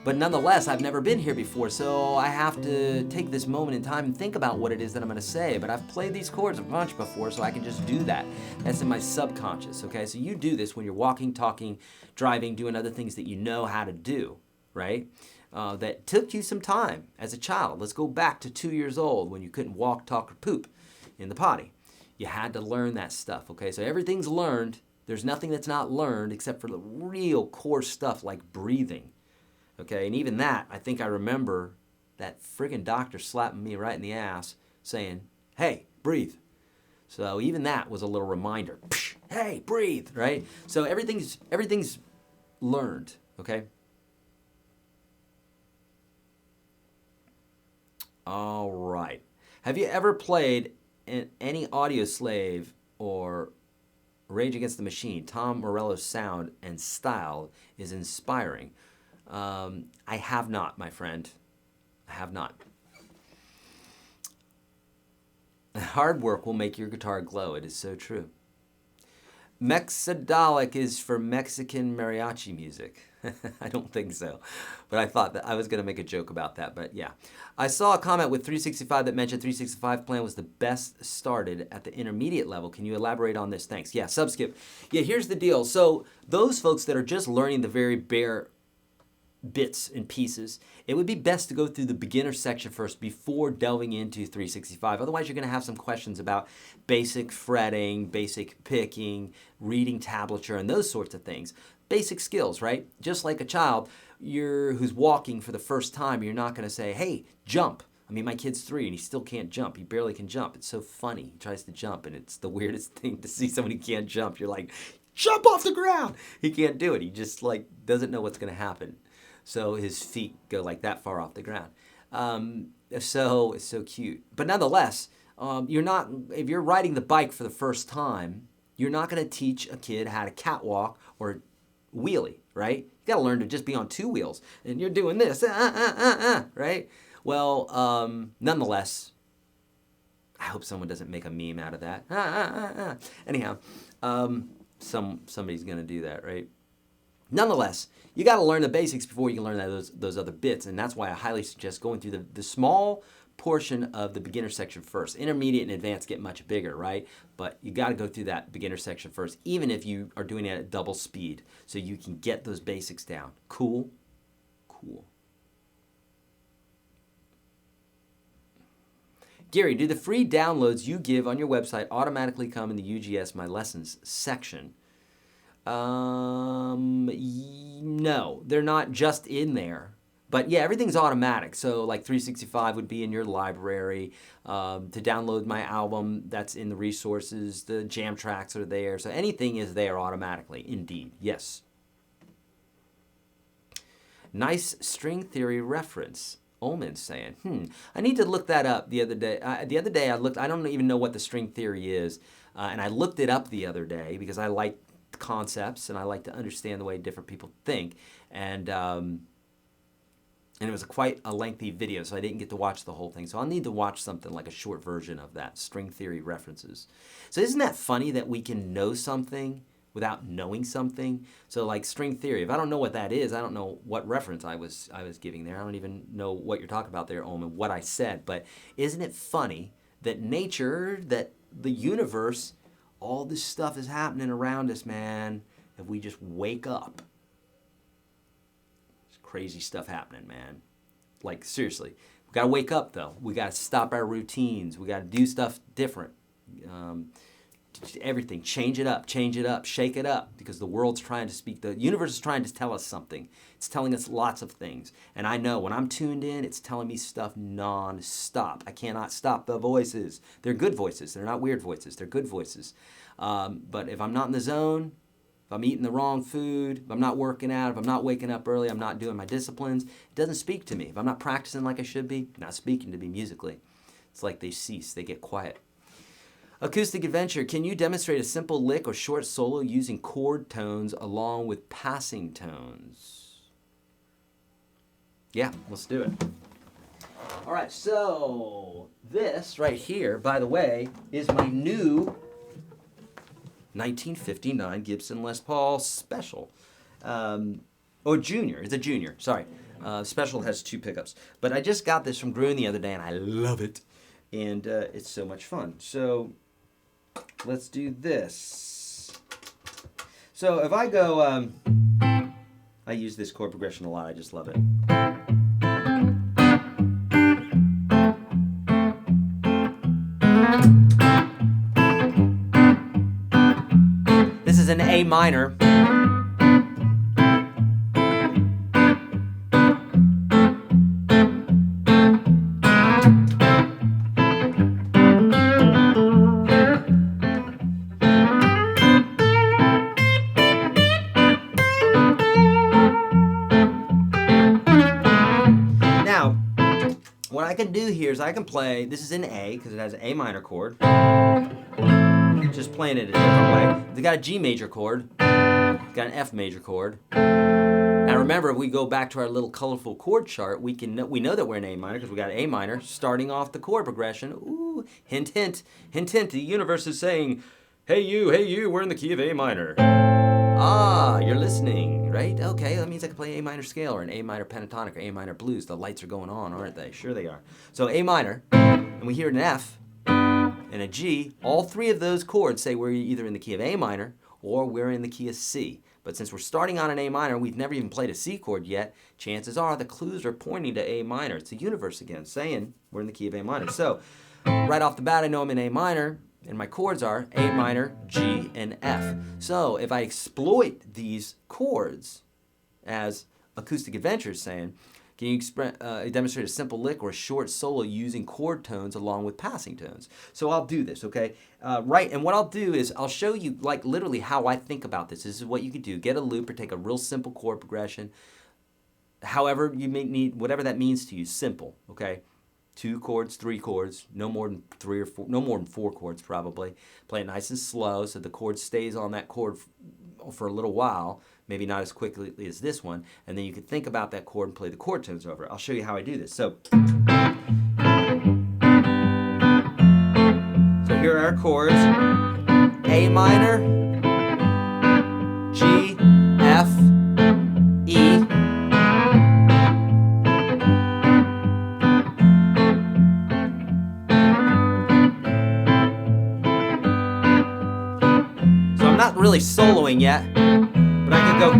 Speaker 1: But nonetheless, I've never been here before, so I have to take this moment in time and think about what it is that I'm going to say. But I've played these chords a bunch before, so I can just do that. That's in my subconscious, okay? So you do this when you're walking, talking, driving, doing other things that you know how to do, right? That took you some time as a child. Let's go back to 2 years old when you couldn't walk, talk, or poop in the potty. You had to learn that stuff, okay? So everything's learned. There's nothing that's not learned except for the real core stuff like breathing, okay? And even that, I think I remember that friggin' doctor slapping me right in the ass saying, hey, breathe. So even that was a little reminder. Psh, hey, breathe, right? So everything's learned, okay? All right. Have you ever played in any Audio Slave or Rage Against the Machine? Tom Morello's sound and style is inspiring. I have not, my friend. I have not. Hard work will make your guitar glow. It is so true. Mexadolic is for Mexican mariachi music. I don't think so, but I thought that I was going to make a joke about that, but yeah. I saw a comment with 365 that mentioned 365 plan was the best started at the intermediate level. Can you elaborate on this? Thanks. Yeah, subskip. Yeah, here's the deal. So those folks that are just learning the very bare bits and pieces, it would be best to go through the beginner section first before delving into 365. Otherwise, you're going to have some questions about basic fretting, basic picking, reading tablature, and those sorts of things. Basic skills, right? Just like a child who's walking for the first time, you're not going to say, hey, jump. I mean, my kid's 3 and he still can't jump. He barely can jump. It's so funny. He tries to jump and it's the weirdest thing to see someone who can't jump. You're like, jump off the ground. He can't do it. He just like doesn't know what's going to happen. So his feet go like that far off the ground. So it's so cute. But nonetheless, if you're riding the bike for the first time, you're not going to teach a kid how to catwalk or wheelie, right? You got to learn to just be on 2 wheels. And you're doing this, right? Well, nonetheless, I hope someone doesn't make a meme out of that. Anyhow, somebody's going to do that, right? Nonetheless, you got to learn the basics before you can learn those other bits, and that's why I highly suggest going through the small portion of the beginner section first. Intermediate and advanced get much bigger, right? But you got to go through that beginner section first, even if you are doing it at double speed, so you can get those basics down. Cool? Cool. Gary, do the free downloads you give on your website automatically come in the UGS My Lessons section? No, they're not just in there. But yeah, everything's automatic. So like 365 would be in your library. To download my album, that's in the resources. The jam tracks are there. So anything is there automatically. Indeed, yes. Nice string theory reference. Ullman's saying, I need to look that up the other day. I looked, I don't even know what the string theory is. And I looked it up the other day because I like concepts and I like to understand the way different people think. And it was quite a lengthy video, so I didn't get to watch the whole thing. So I'll need to watch something like a short version of that, string theory references. So isn't that funny that we can know something without knowing something? So like string theory, if I don't know what that is, I don't know what reference I was giving there. I don't even know what you're talking about there, Omen, what I said. But isn't it funny that nature, that the universe, all this stuff is happening around us, man, if we just wake up. There's crazy stuff happening, man. Like, seriously. We got to wake up, though. We got to stop our routines. We got to do stuff different. Everything. Change it up, shake it up, because the world's trying to speak. The universe is trying to tell us something. It's telling us lots of things. And I know when I'm tuned in, it's telling me stuff non-stop. I cannot stop the voices. They're good voices. They're not weird voices. They're good voices. But if I'm not in the zone, if I'm eating the wrong food, if I'm not working out, if I'm not waking up early, I'm not doing my disciplines, it doesn't speak to me. If I'm not practicing like I should be, not speaking to me musically. It's like they cease. They get quiet. Acoustic Adventure, can you demonstrate a simple lick or short solo using chord tones along with passing tones? Yeah, let's do it. All right, so this right here, by the way, is my new 1959 Gibson Les Paul Special. Or Junior, it's a Junior, sorry. Special has 2 pickups. But I just got this from Gruen the other day, and I love it. And it's so much fun. So let's do this. So if I go, I use this chord progression a lot. I just love it. This is an A minor. What I can do here is I can play, this is in A, because it has an A minor chord. Just playing it a different way. It's got a G major chord. It's got an F major chord. Now remember, if we go back to our little colorful chord chart, we know that we're in A minor, because we got A minor starting off the chord progression. Ooh, hint, hint, hint, hint. The universe is saying, hey you, we're in the key of A minor. Ah, you're listening, right? Okay, that means I can play A minor scale or an A minor pentatonic or A minor blues. The lights are going on, aren't they? Sure they are. So A minor, and we hear an F and a G. All 3 of those chords say we're either in the key of A minor or we're in the key of C. But since we're starting on an A minor, we've never even played a C chord yet, chances are the clues are pointing to A minor. It's the universe again saying we're in the key of A minor. So right off the bat, I know I'm in A minor. And my chords are A minor, G, and F. So if I exploit these chords, as Acoustic Adventure is saying, can you demonstrate a simple lick or a short solo using chord tones along with passing tones? So I'll do this, okay? Right, and what I'll do is I'll show you like literally how I think about this. This is what you could do. Get a loop or take a real simple chord progression. However you may need, whatever that means to you, simple, okay? 2 chords, 3 chords, no more than 3 or 4, no more than 4 chords probably. Play it nice and slow so the chord stays on that chord for a little while, maybe not as quickly as this one, and then you can think about that chord and play the chord tones over it. I'll show you how I do this. So here are our chords. A minor, G, F, not really soloing yet, but I could go.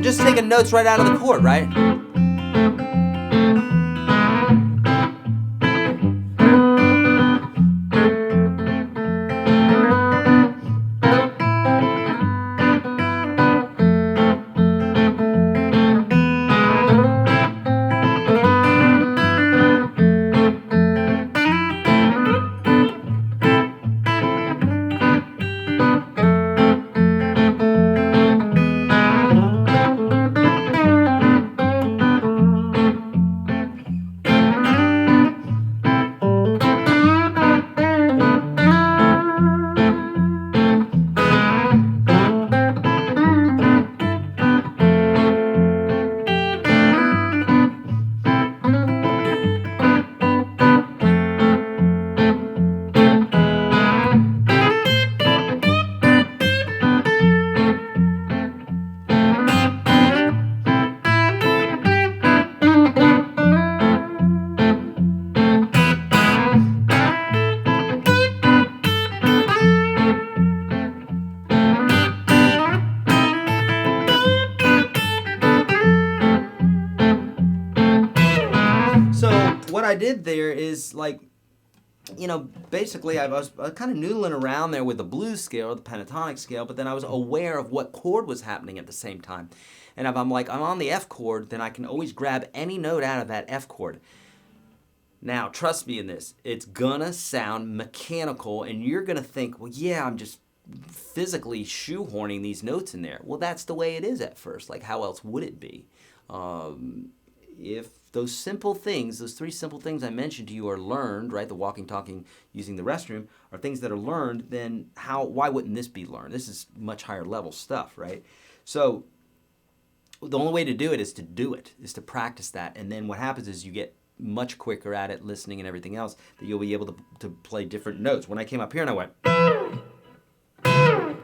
Speaker 1: Just taking notes right out of the chord, right? What I did there is, like, you know, basically I was kind of noodling around there with the blues scale, the pentatonic scale, but then I was aware of what chord was happening at the same time. And if I'm like, I'm on the F chord, then I can always grab any note out of that F chord. Now, trust me in this, it's gonna sound mechanical, and you're gonna think, well, yeah, I'm just physically shoehorning these notes in there. Well, that's the way it is at first. Like, how else would it be? If those simple things, those three simple things I mentioned to you are learned, right? The walking, talking, using the restroom are things that are learned, then why wouldn't this be learned? This is much higher level stuff, right? So the only way to do it is to practice that. And then what happens is you get much quicker at it, listening and everything else, that you'll be able to play different notes. When I came up here and I went,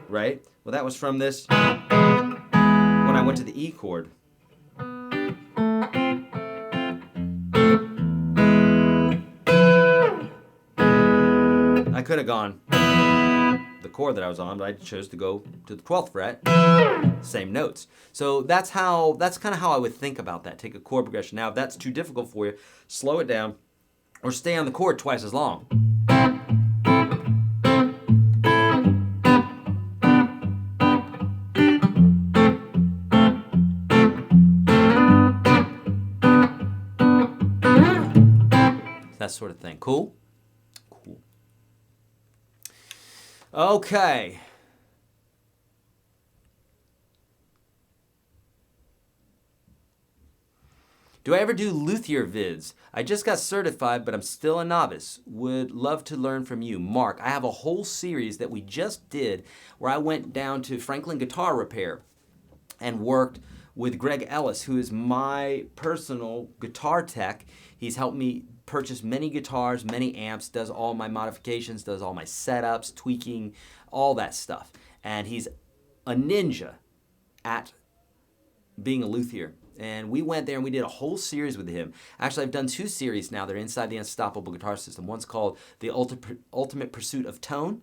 Speaker 1: right? Well, that was from this, when I went to the E chord. I could have gone the chord that I was on, but I chose to go to the 12th fret, same notes. So that's kind of how I would think about that. Take a chord progression. Now, if that's too difficult for you, slow it down or stay on the chord twice as long. That sort of thing. Cool? Okay. Do I ever do luthier vids? I just got certified, but I'm still a novice. Would love to learn from you. Mark, I have a whole series that we just did where I went down to Franklin Guitar Repair and worked with Greg Ellis, who is my personal guitar tech. He's helped me purchase many guitars, many amps, does all my modifications, does all my setups, tweaking, all that stuff. And he's a ninja at being a luthier. And we went there and we did a whole series with him. Actually, I've done 2 series now. They're inside the Unstoppable Guitar System. One's called The Ultimate Pursuit of Tone.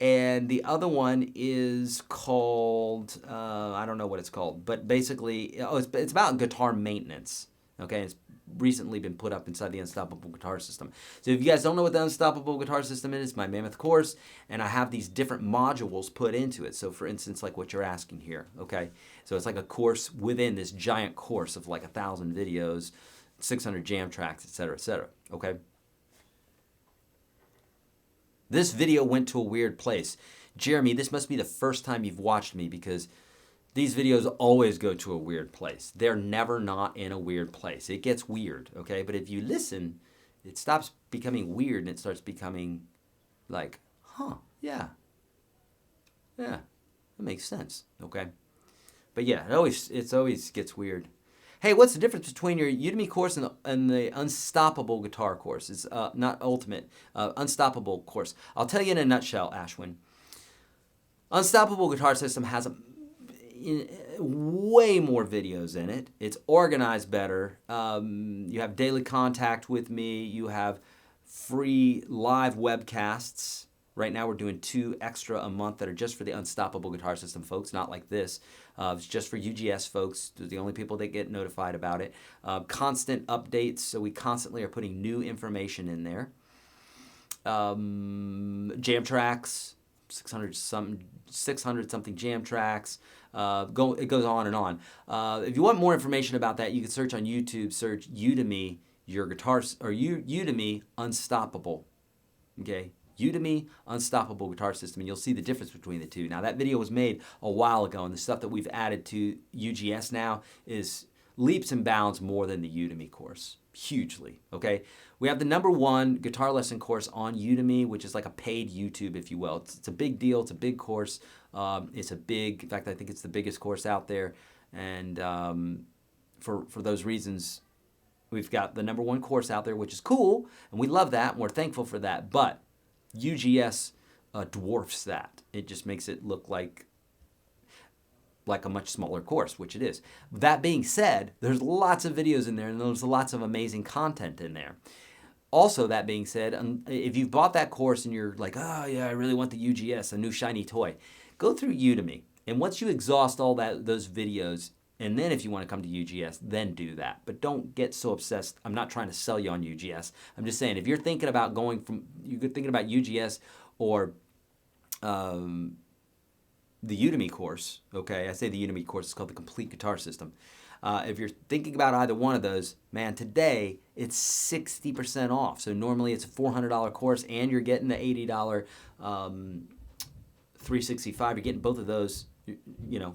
Speaker 1: And the other one is called, I don't know what it's called, but basically, it's about guitar maintenance. Okay, it's recently been put up inside the Unstoppable Guitar System. So if you guys don't know what the Unstoppable Guitar System is, it's my mammoth course, and I have these different modules put into it. So for instance, like what you're asking here, okay? So it's like a course within this giant course of like 1,000 videos, 600 jam tracks, etc., okay? This video went to a weird place. Jeremy, this must be the first time you've watched me, because these videos always go to a weird place. They're never not in a weird place. It gets weird, okay? But if you listen, it stops becoming weird and it starts becoming like, huh, yeah, that makes sense, okay? But yeah, it always gets weird. Hey, what's the difference between your Udemy course and the Unstoppable Guitar course? It's not Ultimate, Unstoppable course. I'll tell you in a nutshell, Ashwin. Unstoppable Guitar System has way more videos in it. It's organized better. You have daily contact with me. You have free live webcasts. Right now we're doing 2 extra a month that are just for the Unstoppable Guitar System folks, not like this. It's just for UGS folks. They're the only people that get notified about it. Constant updates, so we constantly are putting new information in there. Jam tracks, 600 something jam tracks. It goes on and on. If you want more information about that, you can search on YouTube. Search Udemy Udemy Unstoppable. Okay, Udemy Unstoppable Guitar System, and you'll see the difference between the two. Now, that video was made a while ago, and the stuff that we've added to UGS now is leaps and bounds more than the Udemy course, hugely, okay? We have the #1 guitar lesson course on Udemy, which is like a paid YouTube, if you will. It's a big deal. It's a big course. In fact, I think it's the biggest course out there, and for those reasons, we've got the #1 course out there, which is cool, and we love that, and we're thankful for that, but UGS dwarfs that. It just makes it look like a much smaller course, which it is. That being said, there's lots of videos in there, and there's lots of amazing content in there. Also, that being said, if you've bought that course and you're like, oh yeah, I really want the UGS, a new shiny toy, go through Udemy. And once you exhaust all those videos, and then if you want to come to UGS, then do that. But don't get so obsessed. I'm not trying to sell you on UGS. I'm just saying, if you're thinking about UGS or the Udemy course, okay, I say the Udemy course is called the Complete Guitar System. If you're thinking about either one of those, man, today it's 60% off. So normally it's a $400 course, and you're getting the $80 365. You're getting both of those,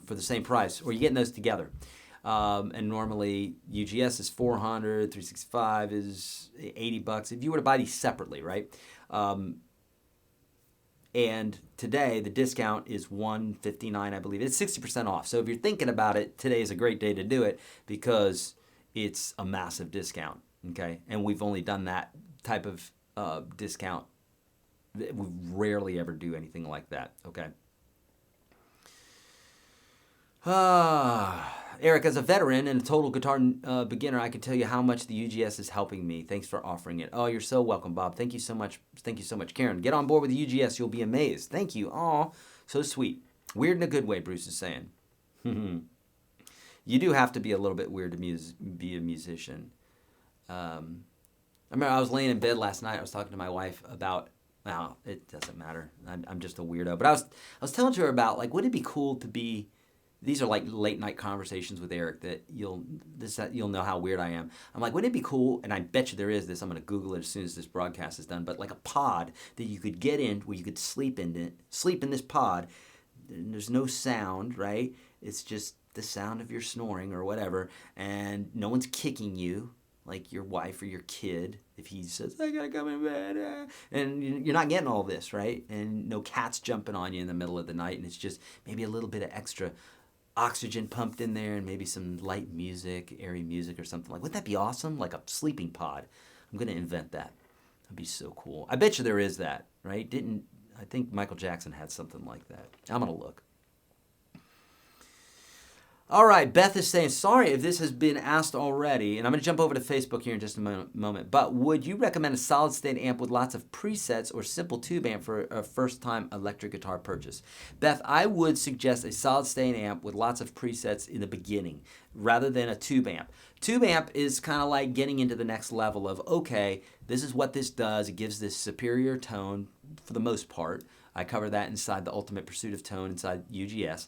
Speaker 1: for the same price, or you're getting those together. And normally UGS is $400, 365 is $80 if you were to buy these separately, right? And today the discount is $159, I believe. It's 60% off. So if you're thinking about it, today is a great day to do it because it's a massive discount, okay? And we've only done that type of discount. We rarely ever do anything like that, okay? Eric, as a veteran and a total guitar beginner, I can tell you how much the UGS is helping me. Thanks for offering it. Oh, you're so welcome, Bob. Thank you so much. Thank you so much, Karen. Get on board with the UGS. You'll be amazed. Thank you. Oh, so sweet. Weird in a good way, Bruce is saying. You do have to be a little bit weird to be a musician. I remember I was laying in bed last night. I was talking to my wife about, well, it doesn't matter. I'm just a weirdo. But I was telling to her about, like, wouldn't it be cool to be, these are like late night conversations with Eric that you'll know how weird I am. I'm like, wouldn't it be cool? And I bet you there is this. I'm going to Google it as soon as this broadcast is done. But like a pod that you could get in, where you could sleep in this pod. And there's no sound, right? It's just the sound of your snoring or whatever, and no one's kicking you, like your wife or your kid, if he says, I gotta come in bed, and you're not getting all this, right? And no cats jumping on you in the middle of the night, and it's just maybe a little bit of extra oxygen pumped in there, and maybe some light music, airy music or something. Like, wouldn't that be awesome? Like a sleeping pod. I'm gonna invent that. That'd be so cool. I bet you there is that, right? I think Michael Jackson had something like that. I'm gonna look. All right, Beth is saying, sorry if this has been asked already, and I'm going to jump over to Facebook here in just a moment, but would you recommend a solid-state amp with lots of presets or simple tube amp for a first-time electric guitar purchase? Beth, I would suggest a solid-state amp with lots of presets in the beginning rather than a tube amp. Tube amp is kind of like getting into the next level of, okay, this is what this does. It gives this superior tone for the most part. I cover that inside the Ultimate Pursuit of Tone inside UGS,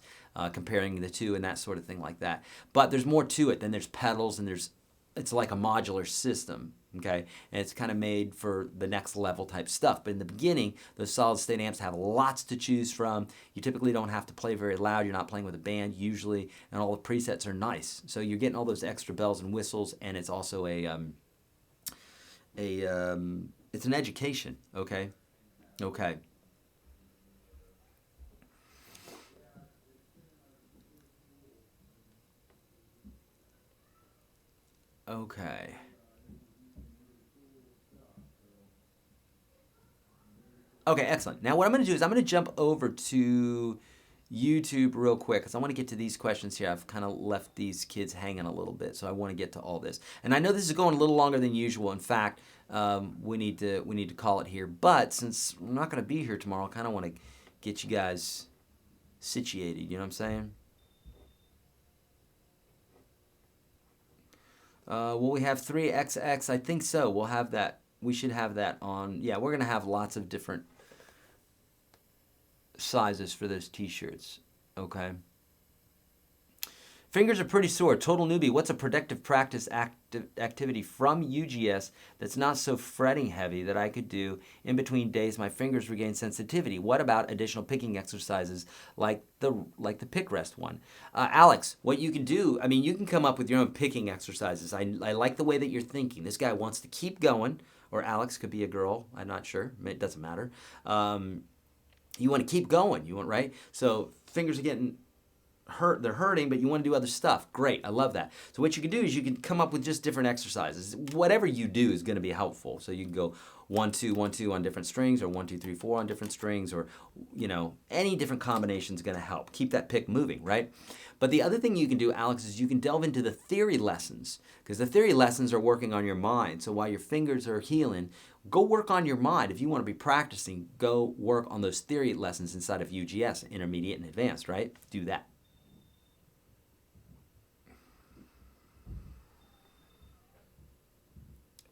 Speaker 1: comparing the two and that sort of thing like that. But there's more to it than there's pedals, and it's like a modular system, okay? And it's kind of made for the next level type stuff. But in the beginning, those solid state amps have lots to choose from. You typically don't have to play very loud. You're not playing with a band usually, and all the presets are nice. So you're getting all those extra bells and whistles, and it's also it's an education, okay? Okay. Okay. Okay, excellent. Now what I'm going to do is I'm going to jump over to YouTube real quick because I want to get to these questions here. I've kind of left these kids hanging a little bit, so I want to get to all this. And I know this is going a little longer than usual. In fact, we need to call it here. But since I'm not going to be here tomorrow, I kind of want to get you guys situated. You know what I'm saying? Will we have 3XX? I think so. We'll have that. We should have that on. Yeah, we're going to have lots of different sizes for those t-shirts. Okay. Fingers are pretty sore. Total newbie. What's a productive practice activity from UGS that's not so fretting heavy that I could do in between days my fingers regain sensitivity? What about additional picking exercises like the pick rest one? Alex, what you can do, I mean, you can come up with your own picking exercises. I like the way that you're thinking. This guy wants to keep going, or Alex could be a girl. I'm not sure. It doesn't matter. You want to keep going. You want, right? So fingers are getting hurt, they're hurting, but you want to do other stuff. Great, I love that. So what you can do is you can come up with just different exercises. Whatever you do is going to be helpful. So you can go 1 2 1 2 on different strings, or 1 2 3 4 on different strings, or any different combination is going to help keep that pick moving, right? But the other thing you can do, Alex, is you can delve into the theory lessons, because the theory lessons are working on your mind. So while your fingers are healing, go work on your mind. If you want to be practicing, go work on those theory lessons inside of UGS, intermediate and advanced, right? Do that.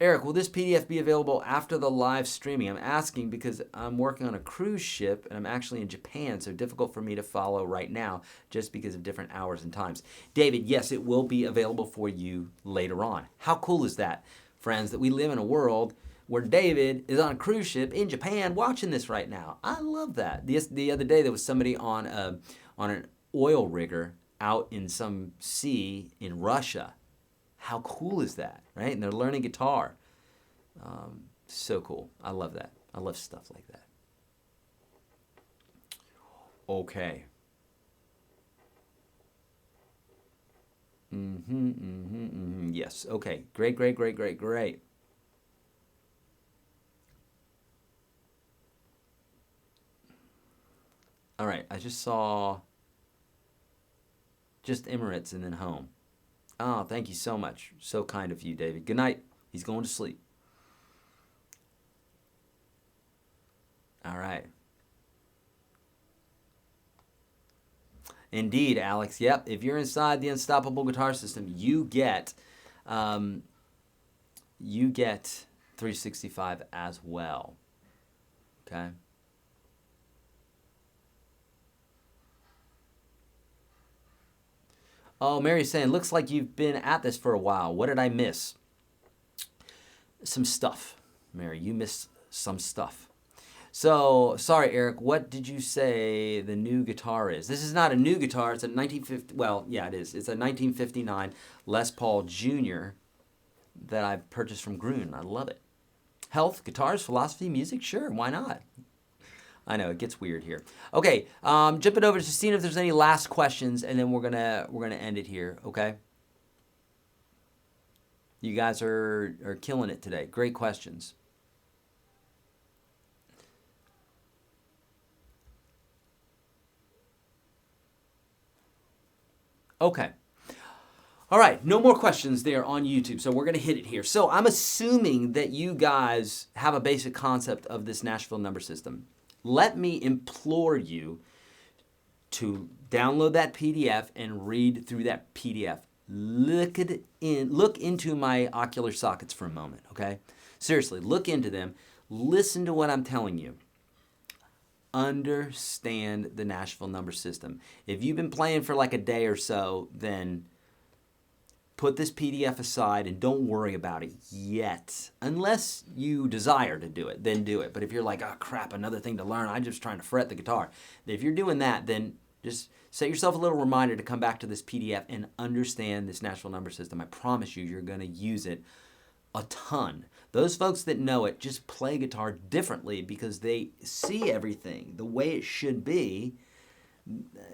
Speaker 1: Eric, will this PDF be available after the live streaming? I'm asking because I'm working on a cruise ship and I'm actually in Japan, so difficult for me to follow right now just because of different hours and times. David, yes, it will be available for you later on. How cool is that, friends, that we live in a world where David is on a cruise ship in Japan watching this right now? I love that. The other day there was somebody on an oil rigger out in some sea in Russia. How cool is that, right? And they're learning guitar. So cool. I love that. I love stuff like that. Okay. Yes. Okay. Great, great, great, great, great. All right. I just saw just Emirates and then home. Oh, thank you so much. So kind of you, David. Good night. He's going to sleep. All right. Indeed, Alex. Yep. If you're inside the Unstoppable Guitar System, you get 365 as well. Okay. Oh, Mary's saying, looks like you've been at this for a while. What did I miss? Some stuff, Mary. You missed some stuff. So, sorry, Eric, what did you say the new guitar is? This is not a new guitar. It's a 1950, well, yeah, it is. It's a 1959 Les Paul Jr. that I purchased from Gruen. I love it. Health, guitars, philosophy, music? Sure, why not? I know, it gets weird here. Okay, jumping over to seeing if there's any last questions, and then we're gonna end it here, okay? You guys are killing it today. Great questions. Okay. All right, no more questions there on YouTube, so we're going to hit it here. So I'm assuming that you guys have a basic concept of this Nashville number system. Let me implore you to download that PDF and read through that PDF. Look into my ocular sockets for a moment, okay? Seriously, look into them. Listen to what I'm telling you. Understand the Nashville number system. If you've been playing for like a day or so, then put this PDF aside and don't worry about it yet. Unless you desire to do it, then do it. But if you're like, oh crap, another thing to learn, I'm just trying to fret the guitar. If you're doing that, then just set yourself a little reminder to come back to this PDF and understand this Nashville number system. I promise you, you're going to use it a ton. Those folks that know it just play guitar differently because they see everything the way it should be.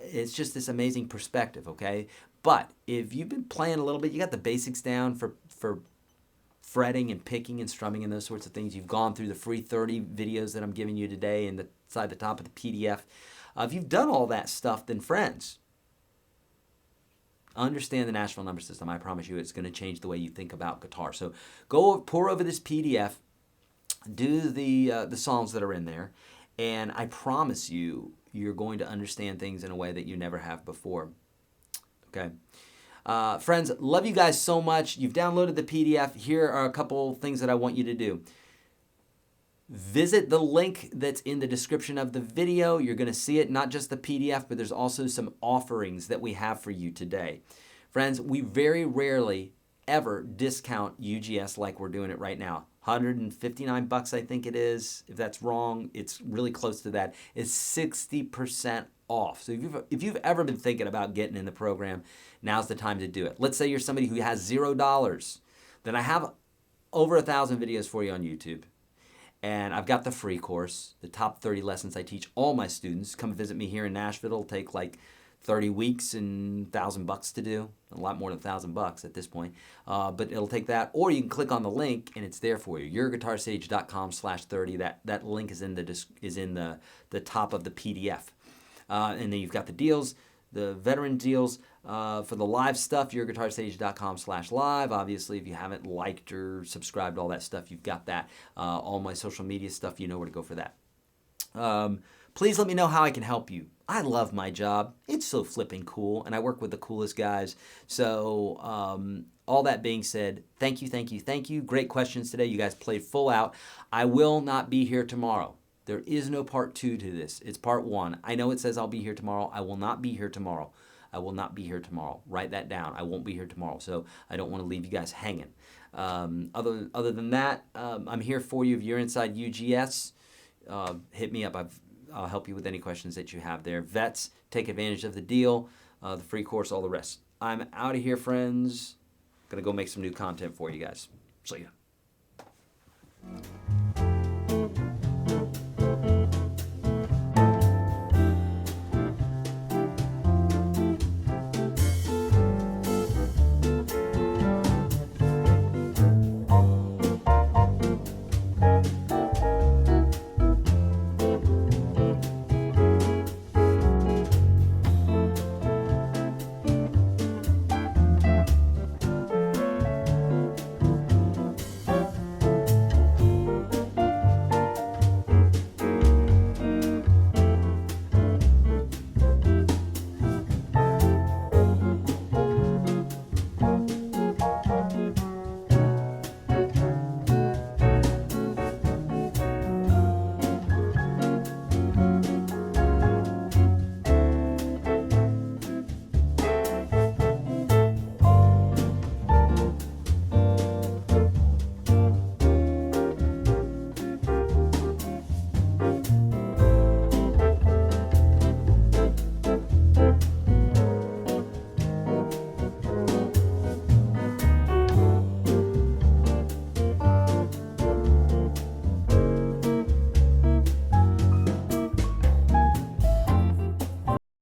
Speaker 1: It's just this amazing perspective, okay? But if you've been playing a little bit, you got the basics down for for fretting and picking and strumming and those sorts of things. You've gone through the free 30 videos that I'm giving you today and inside the top of the PDF. If you've done all that stuff, then friends, understand the Nashville number system. I promise you it's going to change the way you think about guitar. So go pour over this PDF, do the songs that are in there, and I promise you, you're going to understand things in a way that you never have before. Okay? Friends, love you guys so much. You've downloaded the PDF. Here are a couple things that I want you to do. Visit the link that's in the description of the video. You're going to see it, not just the PDF, but there's also some offerings that we have for you today. Friends, we very rarely ever discount UGS like we're doing it right now. $159, I think it is. If that's wrong, it's really close to that. It's 60% off. So if you've ever been thinking about getting in the program, now's the time to do it. Let's say you're somebody who has $0. Then I have over 1,000 videos for you on YouTube. And I've got the free course, the top 30 lessons I teach all my students. Come visit me here in Nashville. It'll take like 30 weeks and $1,000 to do. A lot more than $1,000 at this point. But it'll take that. Or you can click on the link and it's there for you. YourGuitarSage.com/30. That link is in the top of the PDF. And then you've got the deals, the veteran deals. For the live stuff, YourGuitarSage.com/live. Obviously, if you haven't liked or subscribed, all that stuff, you've got that. All my social media stuff, you know where to go for that. Please let me know how I can help you. I love my job. It's so flipping cool, and I work with the coolest guys. So all that being said, thank you, thank you, thank you. Great questions today. You guys played full out. I will not be here tomorrow. There is no part 2 to this. It's part 1. I know it says I'll be here tomorrow. I will not be here tomorrow. I will not be here tomorrow. Write that down. I won't be here tomorrow. So I don't want to leave you guys hanging. Other than that, I'm here for you. If you're inside UGS, hit me up. I'll help you with any questions that you have there. Vets, take advantage of the deal, the free course, all the rest. I'm out of here, friends. Gonna go make some new content for you guys. See ya.